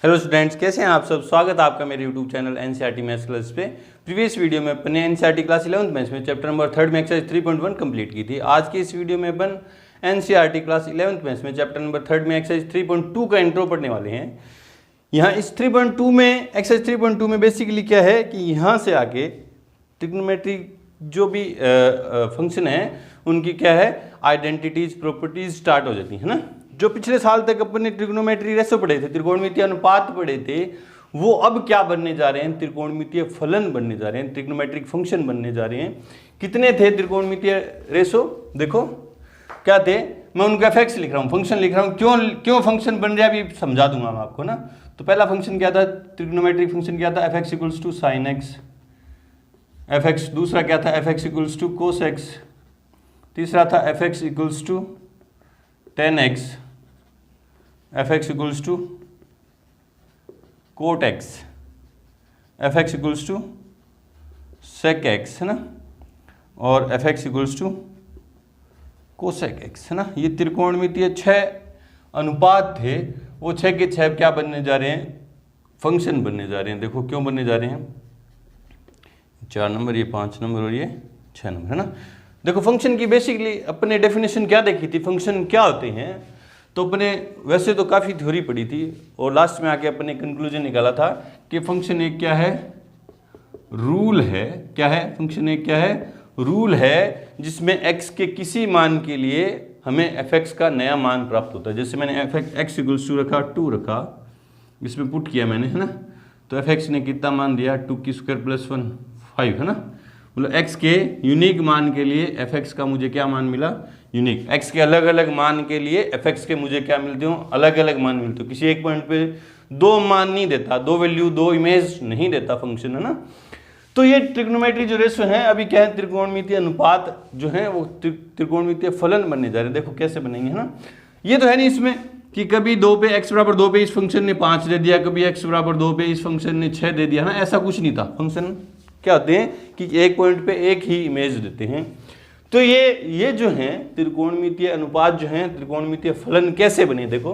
Hello students, कैसे हैं आप सब। स्वागत है आपका मेरे YouTube channel NCERT maths class पे। प्रीवियस वीडियो में अपने एनसीईआरटी क्लास 11th मैथ्स में चैप्टर नंबर 3 में एक्सरसाइज 3.1 कंप्लीट की थी। आज की इस वीडियो में अपन एनसीईआरटी क्लास 11th मैथ्स में चैप्टर नंबर 3 में एक्सरसाइज 3.2 का इंट्रो पढ़ने वाले हैं। यहाँ इस 3.2 में एक्सरसाइज 3.2 में बेसिकली क्या है कि यहाँ से आके ट्रिग्नोमेट्री जो भी फंक्शन है उनकी क्या है आइडेंटिटीज प्रॉपर्टीज स्टार्ट हो जाती है ना। जो पिछले साल तक अपने ट्रिग्नोमेट्री रेशो पढ़े थे, त्रिकोणमितीय अनुपात पढ़े थे, वो अब क्या बनने जा रहे हैं, त्रिकोणमितीय फलन बनने जा रहे हैं, ट्रिग्नोमेट्रिक फंक्शन बनने जा रहे हैं। कितने थे त्रिकोणमितीय रेशो, देखो क्या थे। मैं उनका एफएक्स लिख रहा हूँ, फंक्शन लिख रहा हूँ। क्यों फंक्शन बन रहा है अभी समझा दूंगा मैं आपको ना। तो पहला फंक्शन क्या था, ट्रिग्नोमेट्रिक फंक्शन क्या था, f x equals to sine x f x. दूसरा क्या था, f x equals to cos x. तीसरा था f x equals to tan x f x equals to cot x f x equals to sec x है ना, और f x equals to cosec x है ना। ये त्रिकोणमितीय 6 अनुपात थे। वो 6 के 6 क्या बनने जा रहे हैं, फंक्शन बनने जा रहे हैं। देखो क्यों बनने जा रहे हैं, 4 नंबर, ये 5 नंबर और ये 6 नंबर है ना। देखो फंक्शन की बेसिकली अपने डेफिनेशन क्या देखी थी, फंक्शन क्या होते हैं। तो अपने वैसे तो काफ़ी थ्योरी पढ़ी थी और लास्ट में आके अपने कंक्लूजन निकाला था कि फंक्शन एक क्या है, रूल है। क्या है फंक्शन एक, क्या है, रूल है, जिसमें x के किसी मान के लिए हमें fx का नया मान प्राप्त होता है। जैसे मैंने x इक्वल्स टू रखा, 2 रखा, इसमें पुट किया मैंने है ना। तो fx ने कितना मान दिया, 2 की स्क्वायर प्लस 1 5 है ना। मतलब x के यूनिक मान के लिए fx का मुझे क्या मान मिला, यूनिक। x के अलग अलग मान के लिए fx के मुझे क्या मिलते हो, अलग अलग मान मिलते हो। किसी एक पॉइंट पे 2 मान नहीं देता, 2 वैल्यू 2 इमेज नहीं देता फंक्शन है ना। तो ये ट्रिग्नोमेट्री जो रेशो है अभी क्या है, त्रिकोणमितीय अनुपात जो है वो त्रिकोणमितीय फलन बनने जा रहे हैं। देखो कैसे बनेंगे है ना। ये तो है नहीं इसमें कि कभी 2 पे x बराबर 2 पे इस फंक्शन ने 5 दे दिया, कभी x बराबर 2 पे इस फंक्शन ने 6 दे दिया ना, ऐसा कुछ नहीं था। फंक्शन क्या होते हैं कि एक पॉइंट पे एक ही इमेज देते हैं। तो ये जो है त्रिकोणमितीय अनुपात जो है, त्रिकोणमितीय फलन कैसे बने, देखो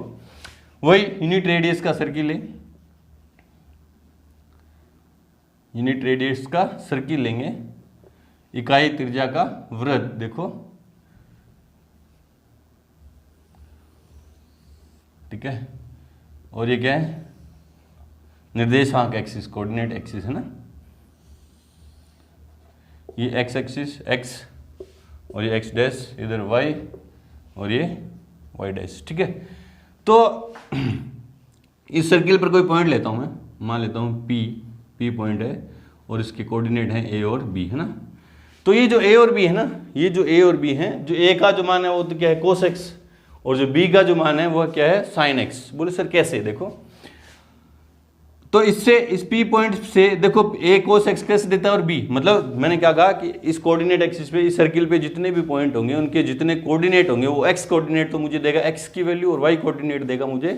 वही यूनिट रेडियस का सर्किल है, यूनिट रेडियस का सर्किल लेंगे, इकाई त्रिज्या का वृत्त। देखो ठीक है, और ये क्या है, निर्देशांक एक्सिस, कोऑर्डिनेट एक्सिस है ना। ये एक्स एक्सिस x और ये x डैश, इधर y और ये y डैश। ठीक है, तो इस सर्किल पर कोई पॉइंट लेता हूं मैं, मान लेता हूं p पॉइंट है और इसके कोऑर्डिनेट हैं a और b है ना। तो ये जो a और b है ना, ये जो a और b है, जो a का जो मान है वो तो क्या है cos x, और जो b का जो मान है वो क्या है sin x। बोले सर कैसे, देखो तो इससे इस P पॉइंट से देखो A cos x कैसे देता है और B, मतलब मैंने क्या कहा कि इस कोऑर्डिनेट एक्सिस पे, इस सर्किल पे जितने भी पॉइंट होंगे उनके जितने कोऑर्डिनेट होंगे वो x कोऑर्डिनेट तो मुझे देगा x की वैल्यू, और y कोऑर्डिनेट देगा मुझे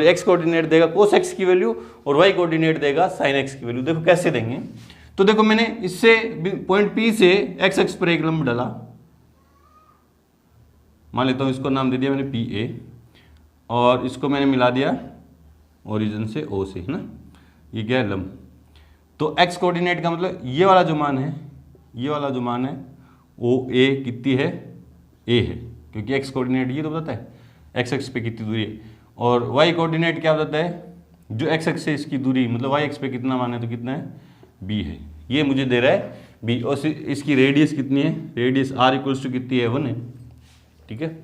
x कोऑर्डिनेट देगा cos x की वैल्यू, और y कोऑर्डिनेट देगा sin x की वैल्यू। देखो कैसे देंगे, तो देखो मैंने इससे पॉइंट P से x एक्स पर एक लंब डाला, मान लेता हूँ इसको नाम दे दिया मैंने PA, और इसको मैंने मिला दिया ओरिजिन से O से है ना। ये क्या है, लंब। तो x कोऑर्डिनेट का मतलब ये वाला जो मान है, ये वाला जो मान है वो A कितनी है, A है, क्योंकि x कोऑर्डिनेट ये तो बताता है x एक्स पे कितनी दूरी है, और y कोऑर्डिनेट क्या बताता है, जो x एक्स से इसकी दूरी, मतलब y एक्स पे कितना मान है तो कितना है, B है। ये मुझे दे रहा है B, और इसकी रेडियस कितनी है, रेडियस r इक्वल्स टू कितनी है, 1 है। ठीक है,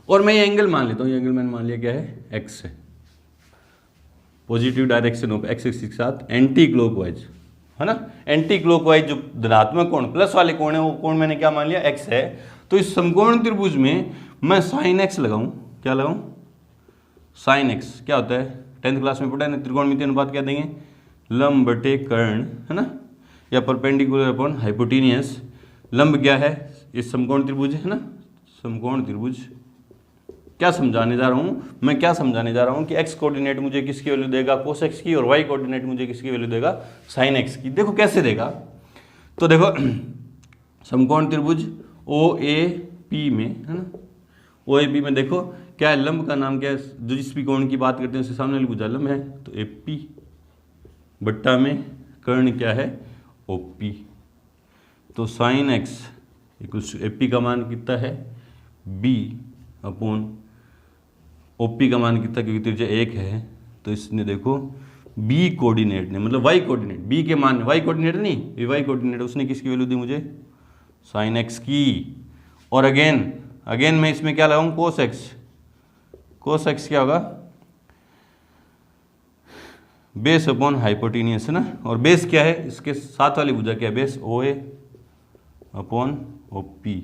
और मैं ये एंगल मान लेता हूँ, ये एंगल मैंने मान लिया क्या है, x है। Positive direction of x axis के साथ एंटी क्लॉकवाइज है ना। एंटी क्लॉकवाइज जो धनात्मक कोण प्लस वाले कोण है वो कोण मैंने क्या मान लिया, x है। तो इस समकोण त्रिभुज में मैं साइन x लगाऊं, क्या लगाऊं, साइन x। क्या होता है, 10th क्लास में पढ़ा है ना, त्रिकोणमितीय अनुपात क्या देंगे, लंब बटे कर्ण है ना, या परपेंडिकुलर अपॉन हाइपोटेनियस। लंब क्या है, इस समकोण त्रिभुज है ना, समकोण त्रिभुज। क्या समझाने जा रहा हूँ मैं, क्या समझाने जा रहा हूँ कि x कोऑर्डिनेट मुझे किसकी वैल्यू देगा, cos x की, और y कोऑर्डिनेट मुझे किसकी वैल्यू देगा, sin x की। देखो कैसे देगा, तो देखो समकोण त्रिभुज OAP में है ना, OAP में देखो क्या है, लंब का नाम क्या है, जो जिस भी कोण की बात करते हैं उसके सामने वाली भुजा लंब है, तो AP बट्टा में कर्ण क्या है, OP। तो sine x equals to AP का मान कितना है, B अपॉन OP का मान कितना, क्योंकि त्रिज्या 1 है, तो इसने देखो B कोऑर्डिनेट ने, मतलब Y कोऑर्डिनेट, B के मान, Y कोऑर्डिनेट नहीं, ये Y कोऑर्डिनेट, उसने किसकी वैल्यू दी मुझे, साइन एक्स की। और अगेन मैं इसमें क्या लगाऊं, कोस एक्स। कोस एक्स क्या होगा, बेस अपॉन हाइपोटेनियस है ना, और बेस क्या है, इसके साथ वाली भुजा क्या है, बेस OA अपॉन OP।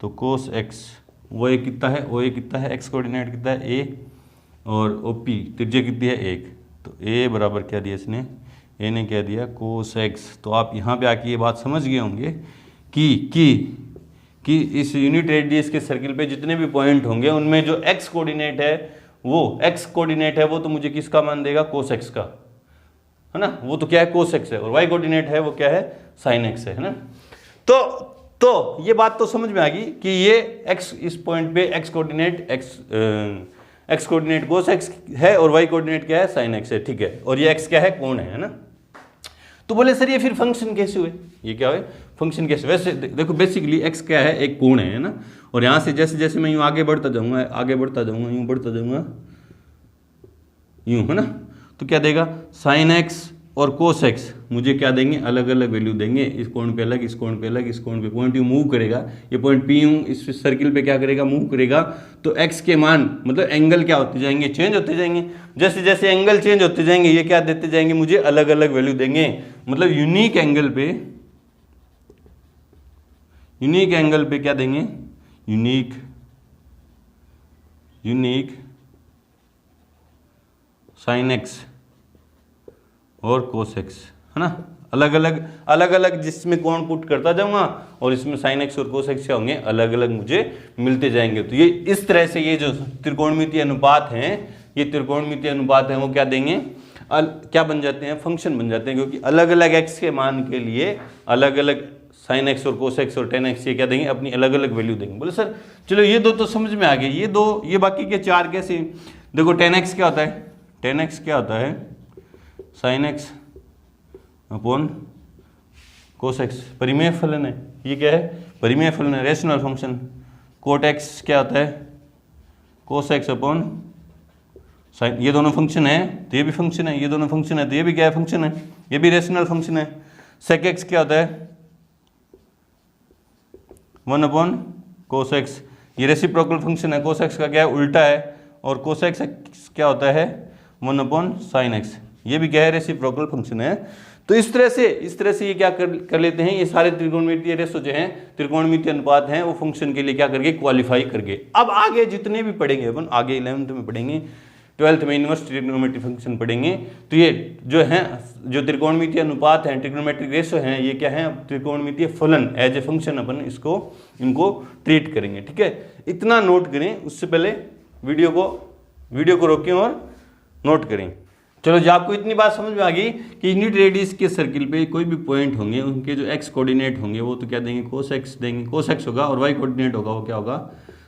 तो कोस एक्स, OA कितना है, OA कितना है, एक्स कोऑर्डिनेट कितना है A, और OP त्रिज्या कितनी है 1, तो A बराबर क्या दिया इसने, A ने क्या दिया, कोस एक्स। तो आप यहाँ पे आके ये बात समझ गए होंगे कि इस यूनिट रेडियस के सर्किल पे जितने भी पॉइंट होंगे उनमें जो एक्स कोऑर्डिनेट है वो तो मुझे किसका मान देगा, कोस एक्स का, है ना, वो तो क्या है, कोस एक्स है, और वाई कोऑर्डिनेट है वो क्या है, साइन एक्स है ना। तो ये बात तो समझ में आ गई कि ये एक्स, इस पॉइंट पे एक्स कोऑर्डिनेट कोस एक्स है और वाई कोऑर्डिनेट क्या है, साइन एक्स है, ठीक है, और ये एक्स क्या है, कोण है ना। तो बोले सर ये फिर फंक्शन कैसे हुए, ये क्या हुए, फंक्शन कैसे, वैसे देखो बेसिकली एक्स क्या है, एक कोण है ना, और यहाँ से जैसे जैसे मैं यूँ आगे बढ़ता जाऊँगा यूँ बढ़ता जाऊँगा यूँ, है ना, तो क्या देगा, साइन एक्स और कोस एक्स मुझे क्या देंगे, अलग अलग वैल्यू देंगे, इस कोण पे अलग, इस कोण पे अलग, इस कोण पे, पॉइंट यू मूव करेगा, ये पॉइंट P यूँ इस सर्किल पे क्या करेगा, मूव करेगा, तो एक्स के मान मतलब एंगल क्या होते जाएंगे, चेंज होते जाएंगे, जैसे जैसे एंगल चेंज होते जाएंगे ये क्या देते जाएंगे, मुझे अलग अलग वैल्यू देंगे, मतलब यूनिक एंगल पे क्या देंगे, यूनिक साइन एक्स और कोस एक्स, है ना, अलग अलग जिसमें कोण पुट करता जाऊंगा, और इसमें साइन एक्स और कोस एक्स क्या होंगे, अलग अलग मुझे मिलते जाएंगे। तो ये इस तरह से ये जो त्रिकोणमितीय अनुपात हैं वो क्या देंगे, क्या बन जाते हैं, फंक्शन बन जाते हैं, क्योंकि अलग अलग एक्स के मान के लिए अलग अलग साइन एक्स और कोस एक्स और टेन एक्स ये क्या देंगे, अपनी अलग अलग वैल्यू देंगे। बोले सर चलो ये दो तो समझ में आ गए, ये बाकी के चार कैसे, देखो टेन एक्स क्या होता है, sine x upon cos x, परिमेय फलन है, ये क्या है, परिमेय फलन है, रेशनल फंक्शन। कोट एक्स क्या होता है, कोस एक्स अपॉन साइन, ये दोनों फंक्शन है तो ये भी फंक्शन है, ये दोनों फंक्शन है तो ये भी क्या है, फंक्शन है, ये भी रेशनल फंक्शन है। सेक एक्स क्या होता है, 1 अपॉन कोस एक्स, ये रेसिप्रोकल फंक्शन है, कोस एक्स का क्या है, उल्टा है, और कोस एक्स क्या होता है, 1 अपॉन साइन एक्स, ये भी क्या है, रेसिप्रोकल फंक्शन है। तो इस तरह से ये क्या कर लेते हैं, ये सारे त्रिकोणमितीय रेशो जो हैं, त्रिकोणमितीय अनुपात हैं, वो फंक्शन के लिए क्या करके क्वालिफाई करके, अब आगे जितने भी पढ़ेंगे अपन, आगे 11th में पढ़ेंगे, 12th में इनवर्स ट्रिग्नोमेट्रिक फंक्शन पढ़ेंगे, तो ये जो हैं, जो त्रिकोणमितीय अनुपात हैं, ट्रिग्नोमेट्रिक रेशो हैं, ये क्या है, त्रिकोणमितीय फलन एज ए फंक्शन अपन इनको ट्रीट करेंगे, ठीक है। इतना नोट करें, उससे पहले वीडियो को रोकें और नोट करें। चलो जी, आपको इतनी बात समझ में आ गई कि यूनिट रेडियस के सर्किल पे कोई भी पॉइंट होंगे, उनके जो एक्स कोऑर्डिनेट होंगे वो तो क्या देंगे, कोस एक्स देंगे, कोस एक्स होगा, और वाई कोऑर्डिनेट होगा वो क्या होगा,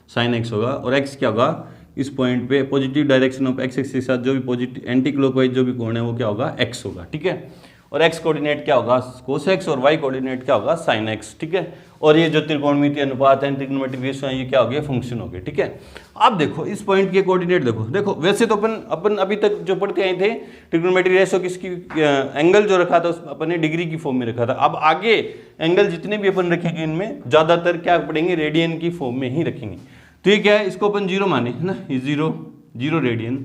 साइन एक्स होगा, और एक्स क्या होगा, इस पॉइंट पे positive direction of x axis के साथ जो भी पॉजिटिव एंटी क्लॉकवाइज जो भी कोण है वो क्या होगा, एक्स होगा, ठीक है। और एक्स कोऑर्डिनेट क्या होगा, कोस एक्स, और वाई कोऑर्डिनेट क्या होगा, साइन एक्स, ठीक है। और ये जो त्रिकोणमितीय अनुपात है, ट्रिग्नोमेट्रिक रेशो है, ये क्या हो गया, फंक्शन हो गए, ठीक है। अब देखो इस पॉइंट के कोऑर्डिनेट देखो वैसे तो अपन अभी तक जो पढ़ते आए थे, ट्रिग्नोमेट्रिक रेशो किसकी, एंगल जो रखा था उस अपन ने डिग्री की फॉर्म में रखा था। अब आगे एंगल जितने भी अपन रखेंगे इनमें ज्यादातर क्या पढ़ेंगे, रेडियन की फॉर्म में ही रखेंगे। तो ये क्या है, इसको अपन जीरो माने, है ना, ये जीरो रेडियन,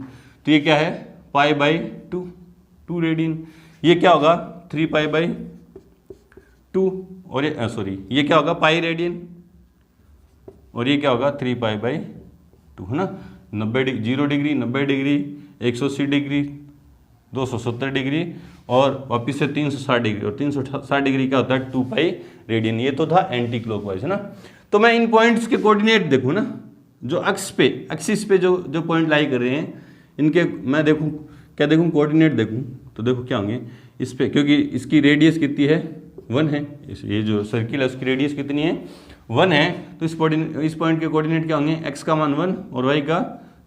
तो ये क्या है, पाई बाई 2 रेडियन, ये क्या होगा, 3 पाई बाई 2, और ये सॉरी ये क्या होगा, पाई रेडियन, और ये क्या होगा, 3 पाई बाई 2, है ना। 0 डिग्री, 90 डिग्री, 180 डिग्री, 270 डिग्री, और वापिस से 360 डिग्री, और 360 डिग्री क्या होता है, 2 पाई रेडियन। ये तो था एंटी क्लॉकवाइज, है ना। तो मैं इन पॉइंट्स के कोऑर्डिनेट देखूँ ना, जो एक्सिस पे जो पॉइंट लाई कर रहे हैं, इनके मैं देखूँ क्या देखूँ, कोऑर्डिनेट देखूँ, तो देखो क्या होंगे इस पे, क्योंकि इसकी रेडियस कितनी है, 1 है, ये जो सर्किल है उसकी रेडियस कितनी है, 1 है, तो इस पॉइंट के कोऑर्डिनेट क्या होंगे, एक्स का मान 1 और वाई का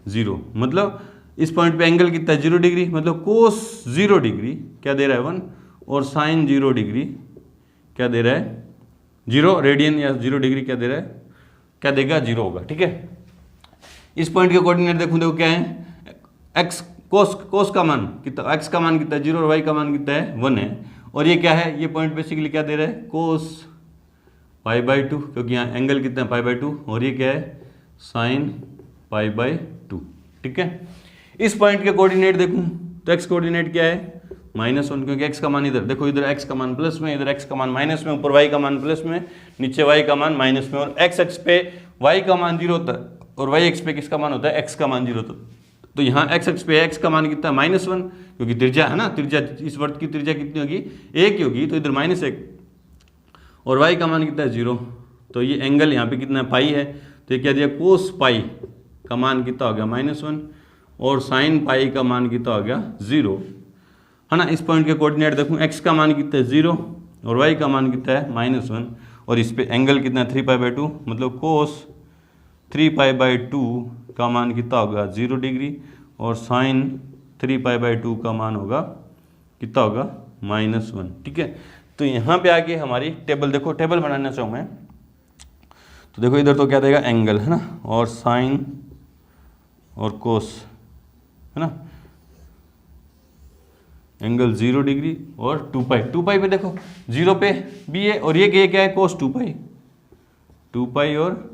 0, मतलब इस पॉइंट पे एंगल कितना है 0 डिग्री, मतलब कोस 0 डिग्री क्या दे रहा है 1 और साइन 0 डिग्री क्या दे रहा है 0 रेडियन या 0 डिग्री क्या दे रहा है, क्या देगा 0 होगा। ठीक है, इस पॉइंट के कोऑर्डिनेट देखो क्या है, एक्स कोस का मान कितना, एक्स का मान कितना है 0 और वाई का मान कितना है 1 है, और ये क्या है, ये पॉइंट बेसिकली क्या दे रहा है कोस π/2, क्योंकि यहाँ एंगल कितना है π/2, और ये क्या है साइन π/2। ठीक है, इस पॉइंट के कोऑर्डिनेट देखूं तो एक्स कोऑर्डिनेट क्या है -1, क्योंकि एक्स का मान इधर देखो, इधर एक्स का मान प्लस में, इधर एक्स का मान माइनस में, ऊपर वाई का मान प्लस में, नीचे वाई का मान माइनस में, और एक्स एक्स पे वाई का मान 0 होता है और वाई एक्स पे किसका मान होता है एक्स का मान 0 होता है। तो यहाँ एक्स एक्स पे एक्स का मान कितना है -1, क्योंकि त्रिज्या है ना, त्रिज्या इस वर्त की त्रिज्या कितनी होगी 1 ही होगी, तो इधर -1, और वाई का मान कितना है 0, तो ये एंगल यहाँ पे कितना पाई है, तो ये क्या दिया कोस पाई का मान कितना हो गया -1 और साइन पाई का मान कितना हो गया 0, है ना। इस पॉइंट के कोऑर्डिनेट देखूँ, एक्स का मान कितना है 0 और वाई का मान कितना है -1, और इस पे एंगल कितना है 3π/2, मतलब कोस 3π/2 का मान कितना होगा 0 डिग्री और साइन 3π/2 का मान होगा कितना होगा -1। ठीक है, तो यहाँ पे आके हमारी टेबल देखो, टेबल बनाना चाहूँ मैं, तो देखो इधर तो क्या देगा एंगल, है ना, और साइन और कोस, है ना, एंगल 0 डिग्री और 2π पे देखो 0 पे भी है, और ये क्या है कोस 2π और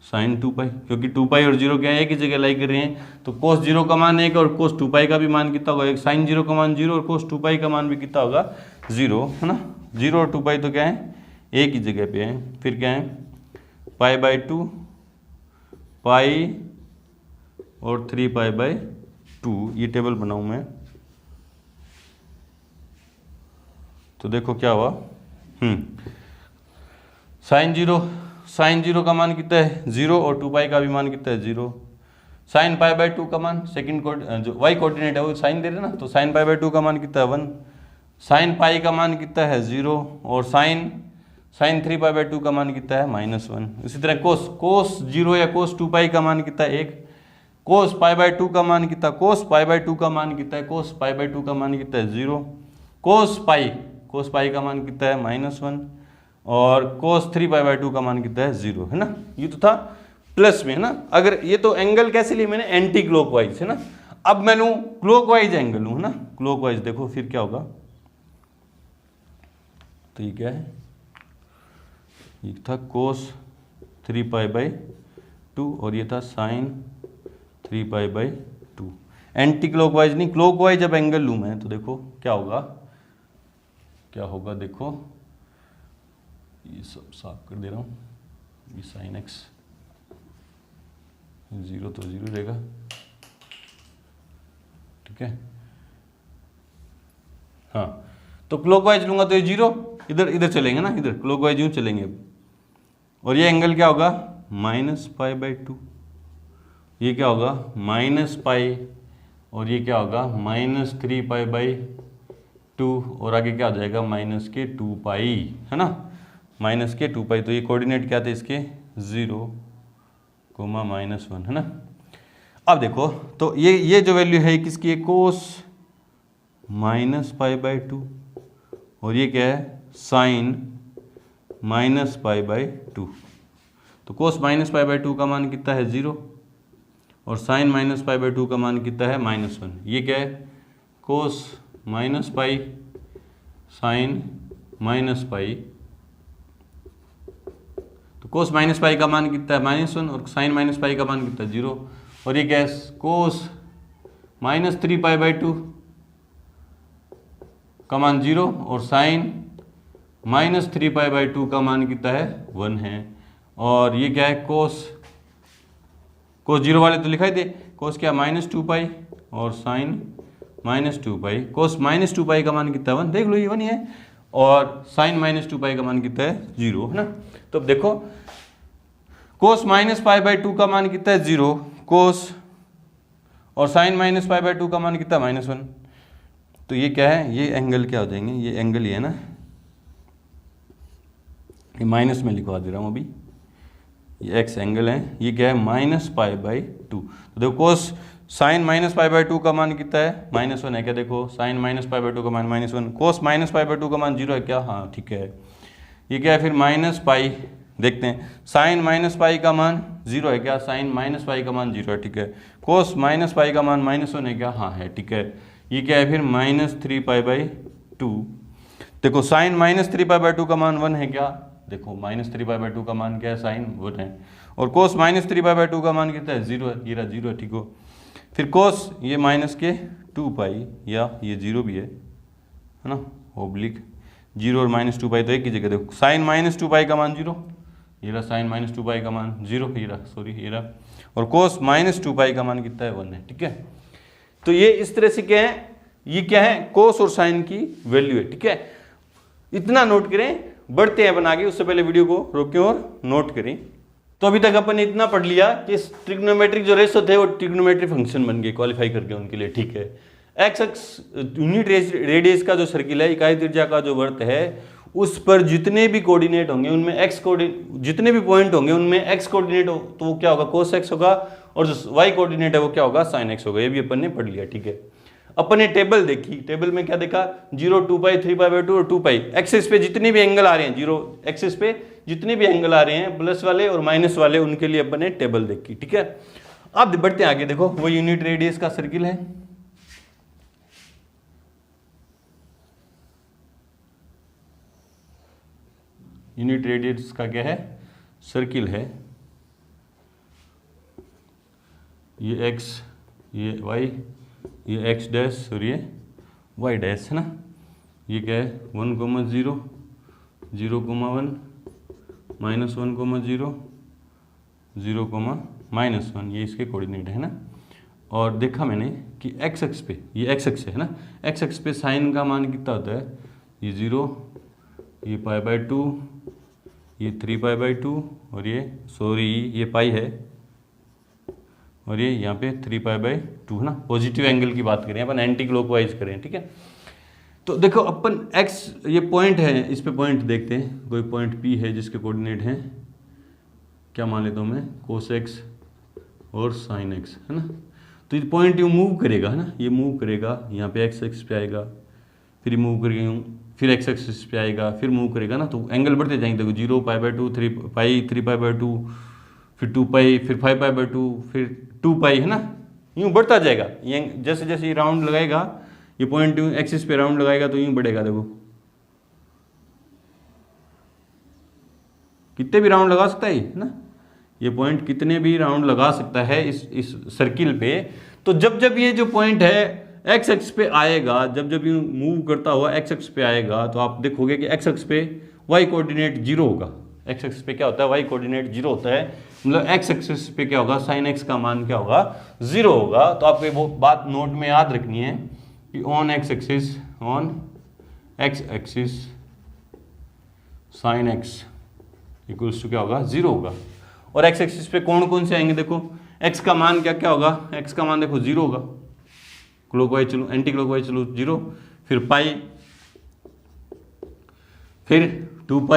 साइन 2π, क्योंकि 2π और 0 क्या है एक ही जगह लाई कर रहे हैं, तो कोस 0 का मान 1 और कोस 2π का भी मान कितना होगा, एक साइन 0 का मान 0 और कोस 2π का मान भी कितना होगा 0, है ना। 0 और 2π तो क्या है एक ही जगह पे है, फिर क्या है π/2 पाई और 3π/2, ये टेबल बनाऊँ मैं, तो देखो क्या हुआ, साइन 0 का मान कितना है 0 और 2π का भी मान कितना है 0, साइन π/2 का मान सेकंड जो वाई कोऑर्डिनेट है वो साइन दे रहे ना, तो साइन π/2 का मान कितना है 1, साइन पाई का मान कितना है 0 और साइन 3π/2 का मान कितना है -1। इसी तरह कोस 0 या कोस 2π का मान कितना है 1, कोस π/2 का मान कितना, कोस π/2 का मान कितना है, कोस π/2 का मान कितना है 0, कोस पाई का मान कितना है -1 और कोस 3π/2 का मान कितना है 0, है ना। ये तो था प्लस में, है ना। अगर ये तो एंगल कैसे लिए मैंने एंटी क्लॉकवाइज, है ना। अब मैं लूँ क्लॉकवाइज एंगल लूँ, है ना, क्लॉकवाइज देखो फिर क्या होगा, तो ये क्या है, ये था कोस 3π/2 और ये था साइन 3π/2। एंटी क्लॉकवाइज नहीं, क्लॉकवाइज जब एंगल लूँ मैं तो देखो क्या होगा देखो, ये सब साफ कर दे रहा हूँ, ये साइन एक्स 0 तो 0 रहेगा, ठीक है। हाँ, तो क्लॉकवाइज लूँगा तो ये 0 इधर चलेंगे ना, इधर क्लॉकवाइज यूँ चलेंगे, और ये एंगल क्या होगा -π/2, ये क्या होगा -π, और ये क्या होगा -3π/2, और आगे क्या हो जाएगा -2π, है ना, -2π। तो ये कोऑर्डिनेट क्या थे इसके 0, -1, है ना। अब देखो तो ये जो वैल्यू है किसकी है, कोस -π/2 और ये क्या है साइन -π/2। तो कोस -π/2 का मान कितना है 0 और साइन -π/2 का मान कितना है -1। ये क्या है कोस -π साइन -π, तो कोस -π का मान कितना है -1 और साइन -π का मान कितना है 0, और ये क्या है कोस -3π/2 का मान 0 और साइन -3π/2 का मान कितना है 1 है, और ये क्या है कोस 0 वाले तो लिखाई दे, कोस क्या -2π और साइन -2π, कोस -2π का मान कितना है 1, देख लो ये 1 ही है, और साइन -2π का मान कितना है 0, है ना। तो अब देखो कोस -π/2 का मान कितना है 0, कोस और साइन -π/2 का मान कितना है -1, तो ये क्या है, ये एंगल क्या हो जाएंगे, ये एंगल ये है ना, ये माइनस में लिखवा दे रहा हूँ अभी, ये एक्स एंगल है, ये क्या है -π/2। तो देखो कोस साइन -π/2 का मान कितना है -1 है क्या, देखो साइन -π/2 का मान -1, कोस -π/2 का मान 0 है क्या, हाँ ठीक है। ये क्या है फिर -π, देखते हैं साइन -π का मान 0 है क्या, साइन -π का मान 0 है, ठीक है। कोस -π का मान -1 है क्या, हाँ है, ठीक है। ये क्या है फिर -3π/2। देखो साइन -3π/2 का मान 1 है क्या, देखो -3π/2 का मान क्या है, साइन 1 है। और कोस -3π/2 का मान कितना है, 0 है, ये रहा 0 है, ठीक हो। फिर कोस ये -2π या ये 0 भी है ना, ओब्लिक 0 और -2π तो एक ही जगह। देखो साइन -2π का मान 0, ये रहा साइन -2π का मान 0, ये रहा सॉरी ये रहा। और कोस -2π का मान कितना है, 1 है, ठीक है। तो ये इस तरह से क्या है, ये क्या है कोस और साइन की वैल्यू है, ठीक है। इतना नोट करें, बढ़ते हैं बना के, उससे पहले वीडियो को रोकें और नोट करें। तो अभी तक अपन ने इतना पढ़ लिया कि ट्रिग्नोमेट्रिक जो रेशो थे वो ट्रिग्नोमेट्रिक फंक्शन बन गए, क्वालिफाई कर गए उनके लिए, ठीक है। एक्स एक्स यूनिट रेडियस का जो सर्किल है, इकाई त्रिज्या का जो वृत्त है, उस पर जितने भी कोऑर्डिनेट होंगे उनमें एक्स कोऑर्डिनेट, जितने भी पॉइंट होंगे उनमें एक्स कोऑर्डिनेट हो तो वो क्या होगा, कोस एक्स होगा, और जो वाई कोऑर्डिनेट है वो क्या होगा, साइन एक्स होगा। ये भी अपन ने पढ़ लिया, ठीक है। अपन ने टेबल देखी, टेबल में क्या देखा, 0, 2π, 3π/2 और 2π। एक्सिस पे जितने भी एंगल आ रहे हैं, 0 एक्सिस पे जितने भी एंगल आ रहे हैं, प्लस वाले और माइनस वाले, उनके लिए अपन ने टेबल देखी, ठीक है। अब बढ़ते आगे, देखो वो यूनिट रेडियस का सर्किल है, यूनिट रेडियस का क्या है, सर्किल है। ये एक्स, ये वाई, ये एक्स डैश और ये वाई डैश है ना। ये क्या है 1, 0, 0, 1, -1, 0, 0, -1, ये इसके कोऑर्डिनेट है ना। और देखा मैंने कि एक्स एक्स पे, ये एक्स एक्स है ना, एक्स एक्स पे साइन का मान कितना होता है, ये 0, ये π/2, ये 3π/2 और ये सॉरी ये पाई है, और ये यहाँ पे 3π/2 है ना। पॉजिटिव एंगल की बात करें अपन, एंटी क्लॉकवाइज करें, ठीक है। तो देखो अपन x, ये पॉइंट है, इस पे पॉइंट देखते हैं, कोई पॉइंट P है जिसके कोऑर्डिनेट हैं, क्या मान लेता हूँ मैं, cos x और sin x है ना। तो ये पॉइंट यूँ मूव करेगा है ना, ये मूव करेगा, यहाँ पे x एक्स पे आएगा, फिर मूव करके यूँ, फिर x एक्सिस पे आएगा, फिर मूव करेगा ना, तो एंगल बढ़ते जाएंगे। देखो 0, π/2, 3π/2, फिर 2π, फिर 5π/2, फिर 2π है ना, यूँ बढ़ता जाएगा। ये जैसे जैसे ये राउंड लगाएगा, ये पॉइंट यूँ एक्सिस पे राउंड लगाएगा तो यूँ बढ़ेगा। देखो कितने भी राउंड लगा सकता है ना, ये पॉइंट कितने भी राउंड लगा सकता है इस सर्किल पे। तो जब जब ये जो पॉइंट है एक्स एक्स पे आएगा, जब जब ये मूव करता हुआ एक्स एक्स पे आएगा, तो आप देखोगे कि एक्स एक्स पे वाई कोऑर्डिनेट 0 होगा। एक्स एक्स पे क्या होता है, वाई कोऑर्डिनेट 0 होता है, मतलब एक्स एक्सिस पे क्या होगा, साइन एक्स का मान क्या होगा, 0 होगा। तो आपको वो बात नोट में याद रखनी है कि on x axis sine x equals to क्या होगा, 0 होगा। और एक्स एक्सिस पे कौन कौन से आएंगे, देखो एक्स का मान क्या क्या होगा, एक्स का मान देखो 0 होगा, क्लॉकवाइज चलो, एंटी क्लॉकवाइज चलो 0, फिर पाई, फिर 2π,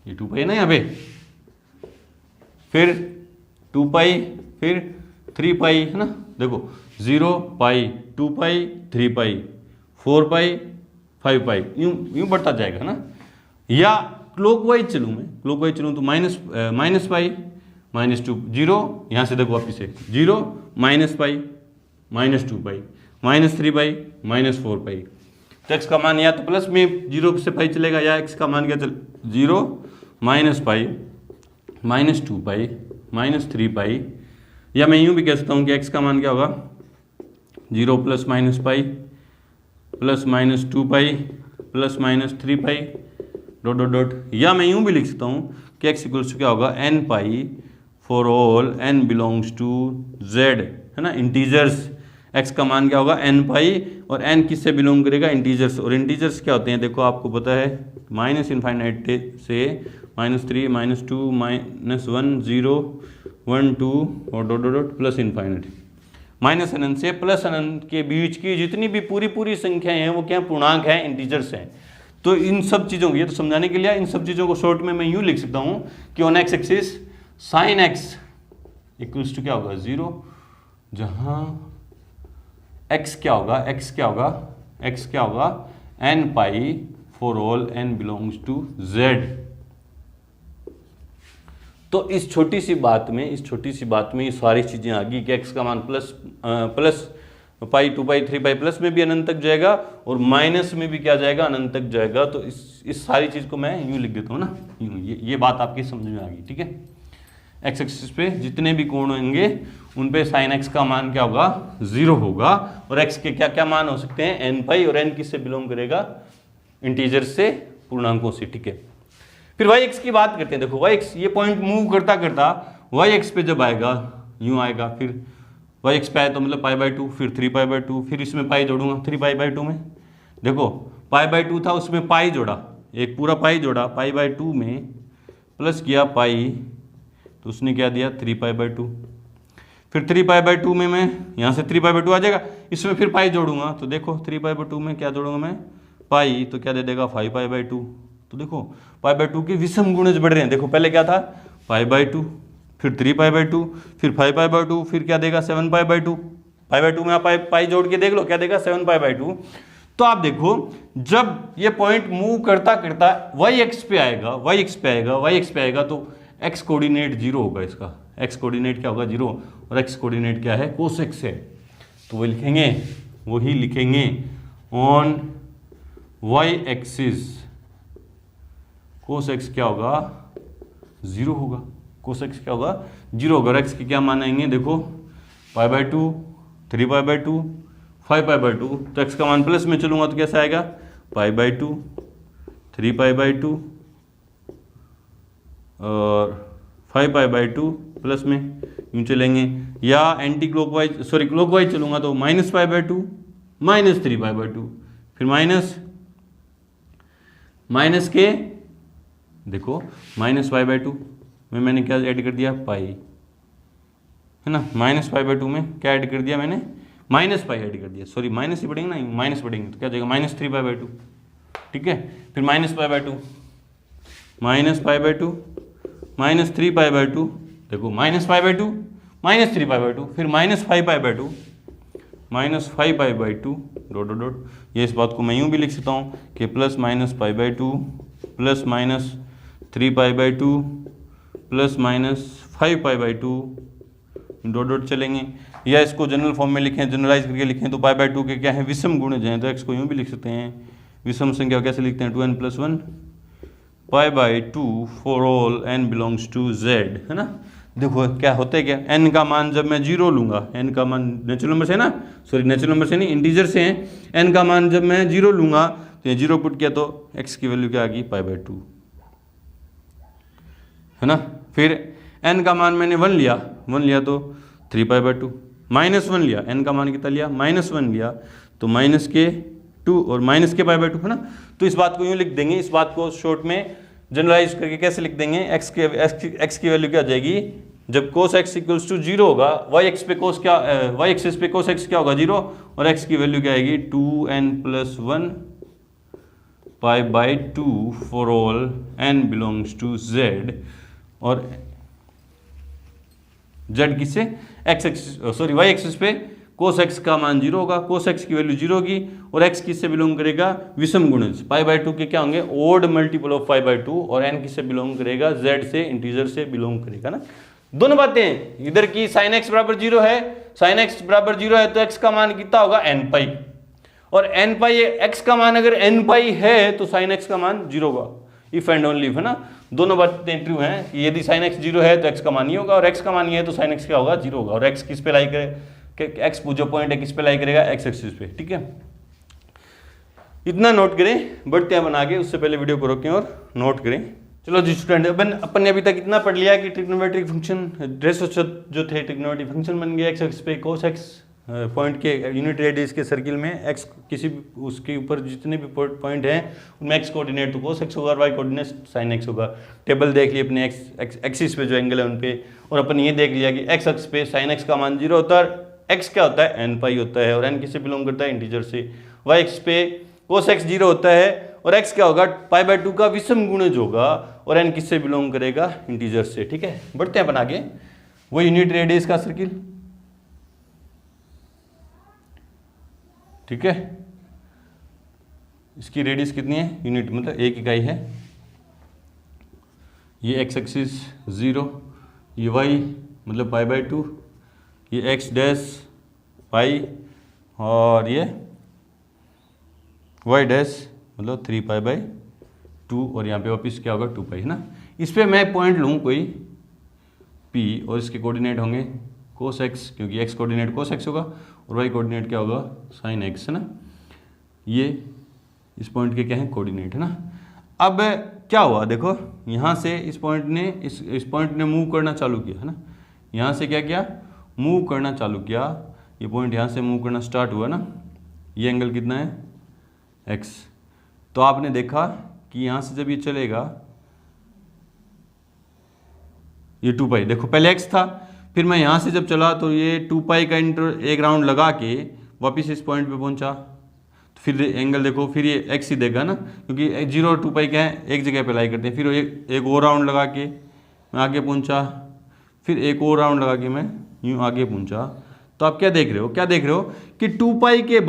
ये 2π है ना यहाँ पे, फिर 2π, फिर 3π है ना। देखो 0π, 2π, 3π, 4π, 5π, यूं बढ़ता जाएगा ना। या क्लॉकवाइज चलूँ मैं, क्लॉकवाइज चलूँ तो -π, -2, 0, यहाँ से देखो वापिस से 0, -π, -2π, -3π, -4π। तो x का मान या तो प्लस में 0 से पाई चलेगा, या x का मान क्या चल 0, -π, -2π, -3π। या मैं यूं भी कह सकता हूँ कि x का मान क्या होगा 0 + -π + -2π + -3π ... या मैं यूं भी लिख सकता हूँ कि x इक्वल्स टू क्या होगा nπ for all n belongs to z है ना, इंटीजर्स। x का मान क्या होगा nπ, और n किससे बिलोंग करेगा, इंटीजर्स। और इंटीजर्स क्या होते हैं, देखो आपको पता है, -∞ से -3, -2, -1, 0, 1, 2 और +∞। माइनस अनंत से प्लस अनंत के बीच की जितनी भी पूरी संख्याएं हैं वो क्या पूर्णांक हैं, इंटीजर्स हैं। तो इन सब चीज़ों को, ये तो समझाने के लिए, इन सब चीज़ों को शॉर्ट में मैं यूँ लिख सकता हूँ कि on x axis sine x equals to क्या होगा 0, जहाँ x क्या होगा, x क्या होगा, x क्या होगा n pi for all n belongs to z। तो इस छोटी सी बात में ये सारी चीजें आ गई कि x का मान प्लस पाई 2 पाई 3 पाई प्लस में भी अनंत तक जाएगा और माइनस में भी क्या जाएगा, अनंत तक जाएगा। तो इस सारी चीज को मैं यूं लिख देता हूँ ना, यूं, ये बात आपकी समझ में आ गई, ठीक है। एक्स एक्सिस पे जितने भी कोण होंगे उन पे साइन एक्स का मान क्या होगा 0 होगा, और एक्स के क्या क्या मान हो सकते हैं n पाई, और n किससे बिलोंग करेगा, इंटीजर से, पूर्णांकों से, ठीक है। फिर वाई एक्स की बात करते हैं। देखो वाई एक्स, ये पॉइंट मूव करता करता वाई एक्स पे जब आएगा यूं आएगा, फिर वाई एक्स पे आए तो मतलब π/2, फिर 3π/2, फिर इसमें पाई जोड़ूंगा 3π/2 में। देखो π/2 था, उसमें पाई जोड़ा, एक पूरा पाई जोड़ा, π/2 में प्लस किया पाई, तो उसने क्या दिया 3π/2। फिर 3π/2 में मैं यहाँ से 3π/2 आ जाएगा, इसमें फिर पाई जोड़ूंगा, तो देखो 3π/2 में क्या जोड़ूंगा मैं पाई, तो क्या दे देगा 5π/2। तो देखो π/2 के विषम गुणज बढ़ रहे हैं। देखो पहले क्या था π/2, फिर 3π/2, फिर 5π/2, फिर क्या देगा 7π/2। π/2 में आप पाई जोड़ के देख लो क्या देगा 7π/2। तो आप देखो जब ये पॉइंट मूव करता करता वाई एक्स पे आएगा तो एक्स कोऑर्डिनेट 0 होगा, इसका एक्स कोऑर्डिनेट क्या होगा 0, और एक्स कोऑर्डिनेट क्या है कोस एक्स है। तो वही लिखेंगे on y axis cos x क्या होगा 0 होगा, कोस एक्स क्या होगा 0 होगा। और एक्स के क्या मान आएंगे, देखो π/2, 3π/2, 5π/2, तो एक्स का मान प्लस में चलूंगा तो कैसा आएगा π/2, 3π/2 और 5π/2 प्लस में यूँ चलेंगे, या एंटी क्लॉकवाइज क्लॉकवाइज चलूंगा तो -π/2, -3π/2, फिर माइनस के देखो -π/2 में मैंने क्या ऐड कर दिया पाई, है ना, -π/2 में क्या ऐड कर दिया मैंने -π ऐड कर दिया, सॉरी माइनस ही पढ़ेंगे ना, माइनस पढ़ेंगे तो क्या जाएगा -3π/2, ठीक है। फिर -π/2, -π/2, -3π/2, देखो -π/2, -3π/2, फिर -5π/2, -5π/2 डॉट डॉट डॉट। ये इस बात को मैं यूँ भी लिख सकता हूँ कि +-π/2 +-3π/2 +-5π/2 डॉट डॉट चलेंगे, या इसको जनरल फॉर्म में लिखें, जनरलाइज करके लिखें तो π/2 के क्या है विषम गुणज हैं, तो एक्स को यूँ भी लिख सकते हैं विषम संख्या कैसे लिखते हैं 2n+1 π/2 for all n belongs to z, है ना। देखो क्या होता है क्या, n का मान जब मैं 0 लूँगा, n का मान नेचुरल नंबर से है ना, सॉरी नेचुरल नंबर से नहीं इंटीजर से हैं, n का मान जब मैं 0 लूँगा तो ये 0 पुट किया तो x की वैल्यू क्या आ गई π/2, है ना। फिर n का मान मैंने 1 लिया तो 3π/2, -1 लिया, n का मान कितना लिया -1 लिया तो -2 और -π/2, है ना। तो इस बात को यूँ लिख देंगे, इस बात को शॉर्ट में जनरलाइज करके कैसे लिख देंगे, x की वैल्यू क्या आ जाएगी जब cos x इक्वल्स टू 0 होगा, y एक्सिस पे cos x क्या होगा 0, और x की वैल्यू क्या आएगी 2n+1 π/2 for all n belongs to z, और z किससे y एक्सिस पे cos x का मान 0 होगा, cos x की वैल्यू 0 होगी, और x किससे बिलोंग करेगा विषम गुणज, π/2 के क्या होंगे ओड मल्टीपल ऑफ π/2, और n किससे बिलोंग करेगा z से, इंटीजर से बिलोंग करेगा ना। दोनों बातें इधर की sin x बराबर 0 है, sin x बराबर 0 है तो x का मान कितना होगा n पाई, और n पाई x का मान अगर n पाई है तो sin x का मान 0 होगा, इफ एंड ओनली इफ, है ना। दोनों बातें ट्रू हैं कि यदि sin x 0 है तो x का मान ये होगा, और x का मान ये है तो sin x क्या होगा 0 होगा, और x किस पे लाई करे, x जो पॉइंट है किस पे लाई करेगा x एक्सिस पे, ठीक है। इतना नोट करें, बढ़ते हैं बना के, उससे पहले वीडियो को रोकें और नोट करें। चलो जी स्टूडेंट, अपन ने अभी तक इतना पढ़ लिया कि ट्रिग्नोमेट्रिक फंक्शन रेशो जो थे ट्रिग्नोमेट्रिक फंक्शन बन गया, x एक्सिस पे cos x पॉइंट के यूनिट रेडियस के सर्किल में x किसी उसके ऊपर जितने भी पॉइंट हैं उनमें x कोऑर्डिनेट तो cos x होगा और y कोऑर्डिनेट sin x होगा। टेबल देख लिया अपने एक्सिस पे जो एंगल है उन पे, और अपन ये देख लिया कि x अक्ष पे sin x का मान 0 होता है, x क्या होता है n पाई होता है, और n किससे बिलोंग करता है इंटीजर से। y एक्स पे cos x 0 होता है और x क्या होगा, π/2 का विषम गुणज होगा, और n किससे बिलोंग करेगा, इंटीजर से। ठीक है, बढ़ते हैं अपन आगे। वो यूनिट रेडियस का सर्किल, ठीक है, इसकी रेडियस कितनी है, यूनिट मतलब एक इकाई है। ये x एक्सिस 0, ये y मतलब π/2, ये x डैश पाई, और ये y डैश मतलब 3π/2, और यहाँ पे वापिस क्या होगा 2π, है ना। इस पर मैं पॉइंट लूँ कोई P, और इसके कोऑर्डिनेट होंगे cos x, क्योंकि x कोऑर्डिनेट cos x होगा, और y कोऑर्डिनेट क्या होगा sin x, है ना। ये इस पॉइंट के क्या है, कोऑर्डिनेट, है ना। अब क्या हुआ, देखो यहाँ से इस पॉइंट ने मूव करना चालू किया, है ना। यहाँ से क्या किया, मूव करना चालू किया, ये पॉइंट यहाँ से मूव करना स्टार्ट हुआ ना। ये एंगल कितना है, x। तो आपने देखा कि यहाँ से जब ये चलेगा, ये 2π, देखो पहले x था, फिर मैं यहाँ से जब चला तो ये 2π का एक राउंड लगा के वापिस इस पॉइंट पे पहुँचा, तो फिर एंगल देखो, फिर ये x ही देगा ना, क्योंकि 0 और 2π क्या है, एक जगह पे लाई करते हैं। फिर एक और राउंड लगा के मैं आगे पहुँचा, फिर एक और राउंड लगा के मैं यूँ आगे पहुँचा। तो आप क्या देख रहे हो, कि 2π के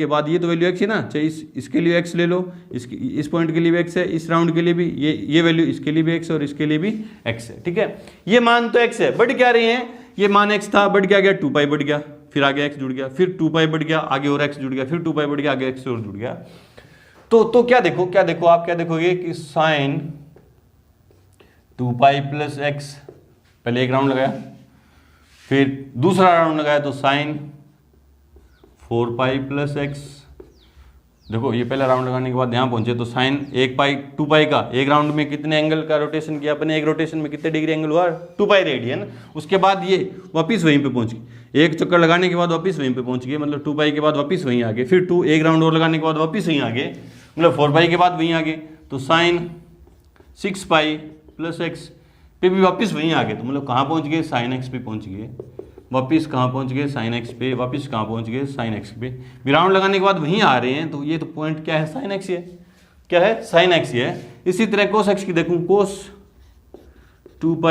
बाद ये तो वैल्यू x है ना, चाहे इसके लिए x ले लो, इस पॉइंट के लिए भी x है, इस राउंड के लिए भी ये वैल्यू इसके लिए भी x और इसके लिए भी x है। ठीक है, ये मान तो x है, बढ़ क्या रहे हैं, ये मान x था, बढ़ क्या गया 2π बढ़ गया, फिर आगे x जुड़ गया, फिर 2π बढ़ गया, आगे और x जुड़ गया, फिर 2π बढ़ गया, आगे x और जुड़ गया। तो क्या देखो आप क्या देखोगे कि साइन 2π प्लस x, पहले एक राउंड लगाया, फिर दूसरा राउंड लगाया तो साइन 4π प्लस x। देखो ये पहला राउंड लगाने के बाद यहाँ पहुंचे तो साइन 2π का एक राउंड में कितने एंगल का रोटेशन किया अपने, एक रोटेशन में कितने डिग्री एंगल हुआ, 2π रेडी, है ना। उसके बाद ये वापिस वहीं पे पहुंच गए, एक चक्कर लगाने के बाद वापिस वहीं पे पहुंच गए, मतलब 2π के बाद वापिस वहीं आ गए, फिर एक राउंड और लगाने के बाद वापिस वहीं आ गए, मतलब 4π के बाद वहीं आ गए, तो साइन 6π प्लस x पे भी वापस वहीं आ गए, तो मतलब कहाँ पहुँच गए, साइन x पे पहुँच गए, वापस कहाँ पहुँच गए, साइन x पे, वापस कहाँ पहुँच गए, साइन x पे। राउंड लगाने के बाद वहीं आ रहे हैं, तो ये तो पॉइंट क्या है, साइन x है, क्या है, साइन x है। इसी तरह कोस x की देखूँ, कोस 2π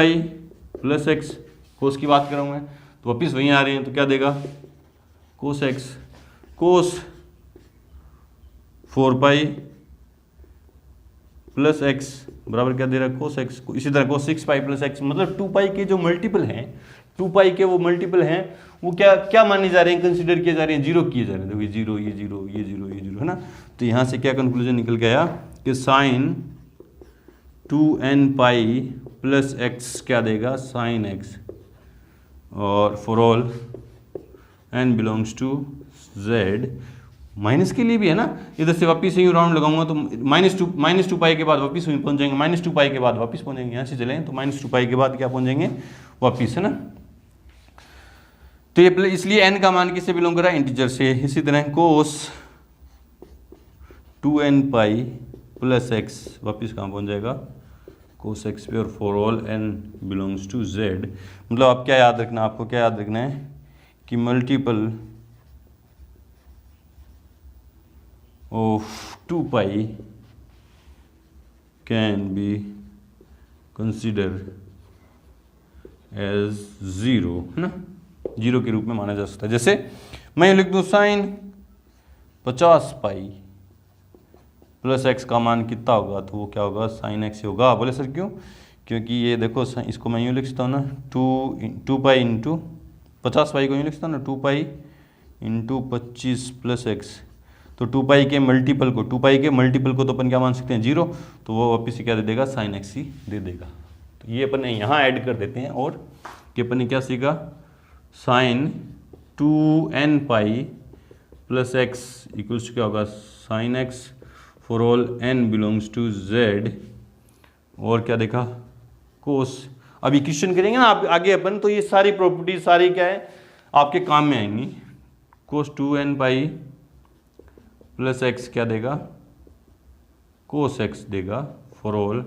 प्लस x, कोस की बात करूँ मैं, तो वापस वहीं आ रहे हैं, तो क्या देगा, कोस x, कोस 4π प्लस x बराबर क्या दे रहा है, कोस x। इसी तरह कोस 6π प्लस x, मतलब 2π के जो मल्टीपल हैं, 2π के वो मल्टीपल हैं, वो क्या माने जा रहे हैं, कंसीडर किए जा रहे हैं, जीरो किए जा रहे हैं। देखो ये जीरो, ये जीरो, ये जीरो, ये जीरो, है ना। तो यहाँ से क्या कंक्लूजन निकल गया कि साइन 2nπ प्लस x क्या देगा, साइन x, और for all n belongs to z, minus के लिए भी है ना। इधर से वापिस यूँ राउंड लगाऊंगा तो -2π के बाद वापिस वहीं पहुंच जाएंगे, -2π के बाद वापिस पहुंचेंगे, यहाँ से चलें तो -2π के बाद क्या पहुंचेंगे, वापिस, है ना। तो ये इसलिए n का मान किससे बिलोंग कर रहा है, इंटीजर से। इसी तरह कोस 2nπ प्लस x वापिस कहाँ पहुंच जाएगा, कोस x पे, और for all n belongs to z। मतलब आप क्या याद रखना, आपको क्या याद रखना है कि multiple of 2π can be considered as 0, है ना, जीरो के रूप में माना जा सकता है। जैसे मैं लिख दूं साइन 50π प्लस x का मान कितना होगा, तो वो क्या होगा, साइन x होगा। बोले सर क्यों, क्योंकि ये देखो इसको मैं यूँ लिख सकता हूँ ना, 2π इंटू 50π को यूँ लिख सकता हूँ ना, 2π इंटू 25 प्लस x। तो 2π के मल्टीपल को तो अपन क्या मान सकते हैं, 0, तो वो वापिस क्या दे देगा, साइन x ही दे देगा। तो ये अपन यहाँ ऐड कर देते हैं, और कि अपन ने क्या सीखा, sign 2nπ plus x equals क्या होगा, sine x, for all n belongs to z, और क्या देखा, कोस। अब इक्वेशन करेंगे ना आगे अपन, तो ये सारी प्रॉपर्टी सारी क्या है आपके काम में आएंगी। कोस 2nπ प्लस x क्या देगा, कोस x देगा, for all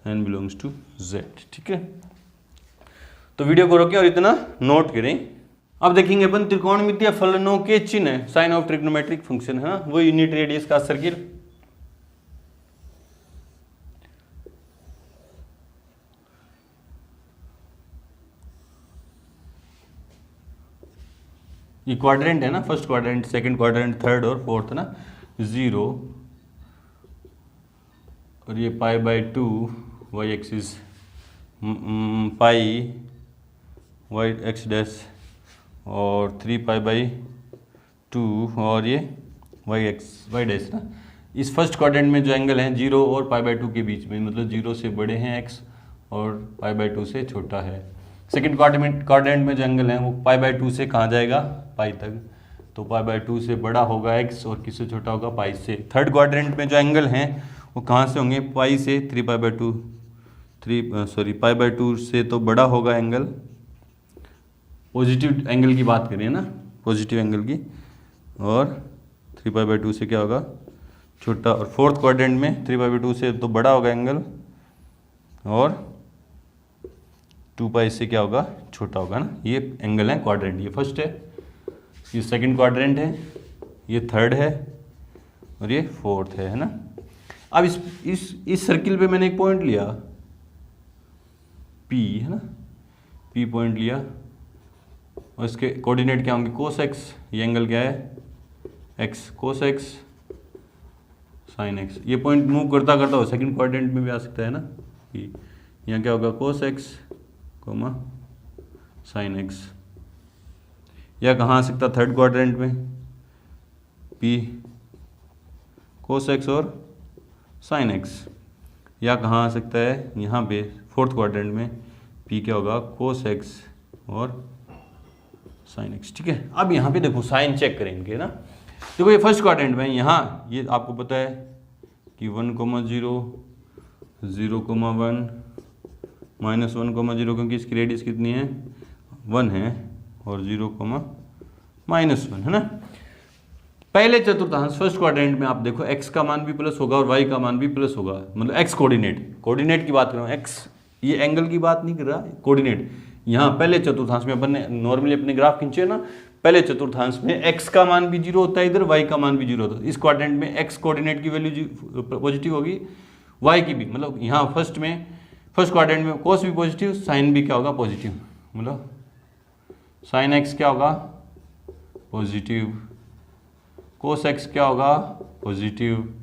n belongs to z। ठीक है, तो वीडियो को रोकें और इतना नोट करें। अब देखेंगे अपन त्रिकोणमितीय फलनों के चिन्ह, साइन ऑफ ट्रिग्नोमेट्रिक फंक्शन है ना, वो यूनिट रेडियस का सर्किल। ये क्वाड्रेंट है ना, first quadrant, second quadrant, third और फोर्थ ना, 0 और ये π/2 y एक्सिस, पाई y x डैश और 3π/2 और ये y डैश ना। इस फर्स्ट क्वाड्रेंट में जो एंगल है 0 और π/2 के बीच में, मतलब 0 से बड़े हैं x और π/2 से छोटा है। सेकंड क्वाड्रेंट में जो एंगल है वो π/2 से कहाँ जाएगा, पाई तक, तो π/2 से बड़ा होगा x और किससे छोटा होगा, पाई से। थर्ड क्वाड्रेंट में जो एंगल हैं वो कहाँ से होंगे, पाई से, π/2 से तो बड़ा होगा एंगल, पॉजिटिव एंगल की बात करें ना, पॉजिटिव एंगल की, और 3π/2 से क्या होगा, छोटा। और फोर्थ क्वाड्रेंट में 3π/2 से तो बड़ा होगा एंगल और 2π से क्या होगा, छोटा होगा ना। ये एंगल है क्वाड्रेंट, ये फर्स्ट है, ये सेकंड क्वाड्रेंट है, ये थर्ड है और ये फोर्थ है ना। अब इस सर्किल पे मैंने एक पॉइंट लिया P है ना, P पॉइंट लिया और इसके कोऑर्डिनेट क्या होंगे, कोस x, ये एंगल क्या है, x, कोस x साइन x। ये पॉइंट मूव करता करता हो सेकंड क्वाड्रेंट में भी आ सकता है ना, यहाँ क्या होगा, कोस x साइन x। या कहाँ आ सकता, थर्ड क्वाड्रेंट में P कोस x और साइन x। या कहाँ आ सकता है, यहाँ पे फोर्थ क्वाड्रेंट में P क्या होगा, कोस x और साइन x। ठीक है, अब यहाँ पे देखो साइन चेक करें इनके ना। देखो ये फर्स्ट क्वाड्रेंट में, यहाँ ये आपको पता है कि 1, 0, 0, 1, -1, 0, क्योंकि इसकी रेडियस कितनी है, 1 है, और 0, -1 है ना। पहले चतुर्थांश फर्स्ट क्वाड्रेंट में आप देखो x का मान भी प्लस होगा और y का मान भी प्लस होगा, मतलब x कोऑर्डिनेट की बात कर रहा हूँ, x ये एंगल की बात नहीं कर रहा, कोऑर्डिनेट। यहाँ पहले चतुर्थांश में अपन ने नॉर्मली अपने ग्राफ खींचे ना, पहले चतुर्थांश में x का मान भी 0 होता है इधर, y का मान भी 0 होता है। इस क्वाड्रेंट में x कोऑर्डिनेट की वैल्यू पॉजिटिव होगी, y की भी, मतलब यहाँ फर्स्ट क्वाड्रेंट में कोस भी पॉजिटिव, साइन भी क्या होगा, पॉजिटिव, मतलब साइन x क्या होगा, पॉजिटिव, कोस x क्या होगा, पॉजिटिव,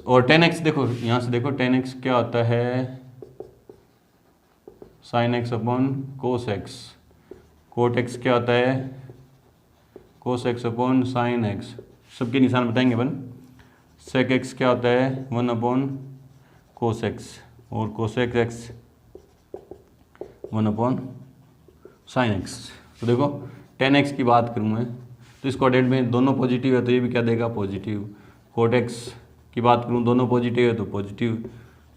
और tan x देखो, यहाँ से देखो tan x क्या होता है, sine x upon cos x, cot x क्या होता है, cos x upon sine x, सबके निशान बताएंगे अपन। सेक x क्या होता है, 1 अपॉन कोस x, और cosec x 1 upon sine x। तो देखो tan x की बात करूँ मैं, तो इस क्वाड्रेंट में दोनों पॉजिटिव है तो ये भी क्या देगा, पॉजिटिव। कोट x की बात करूँ, दोनों पॉजिटिव है तो पॉजिटिव।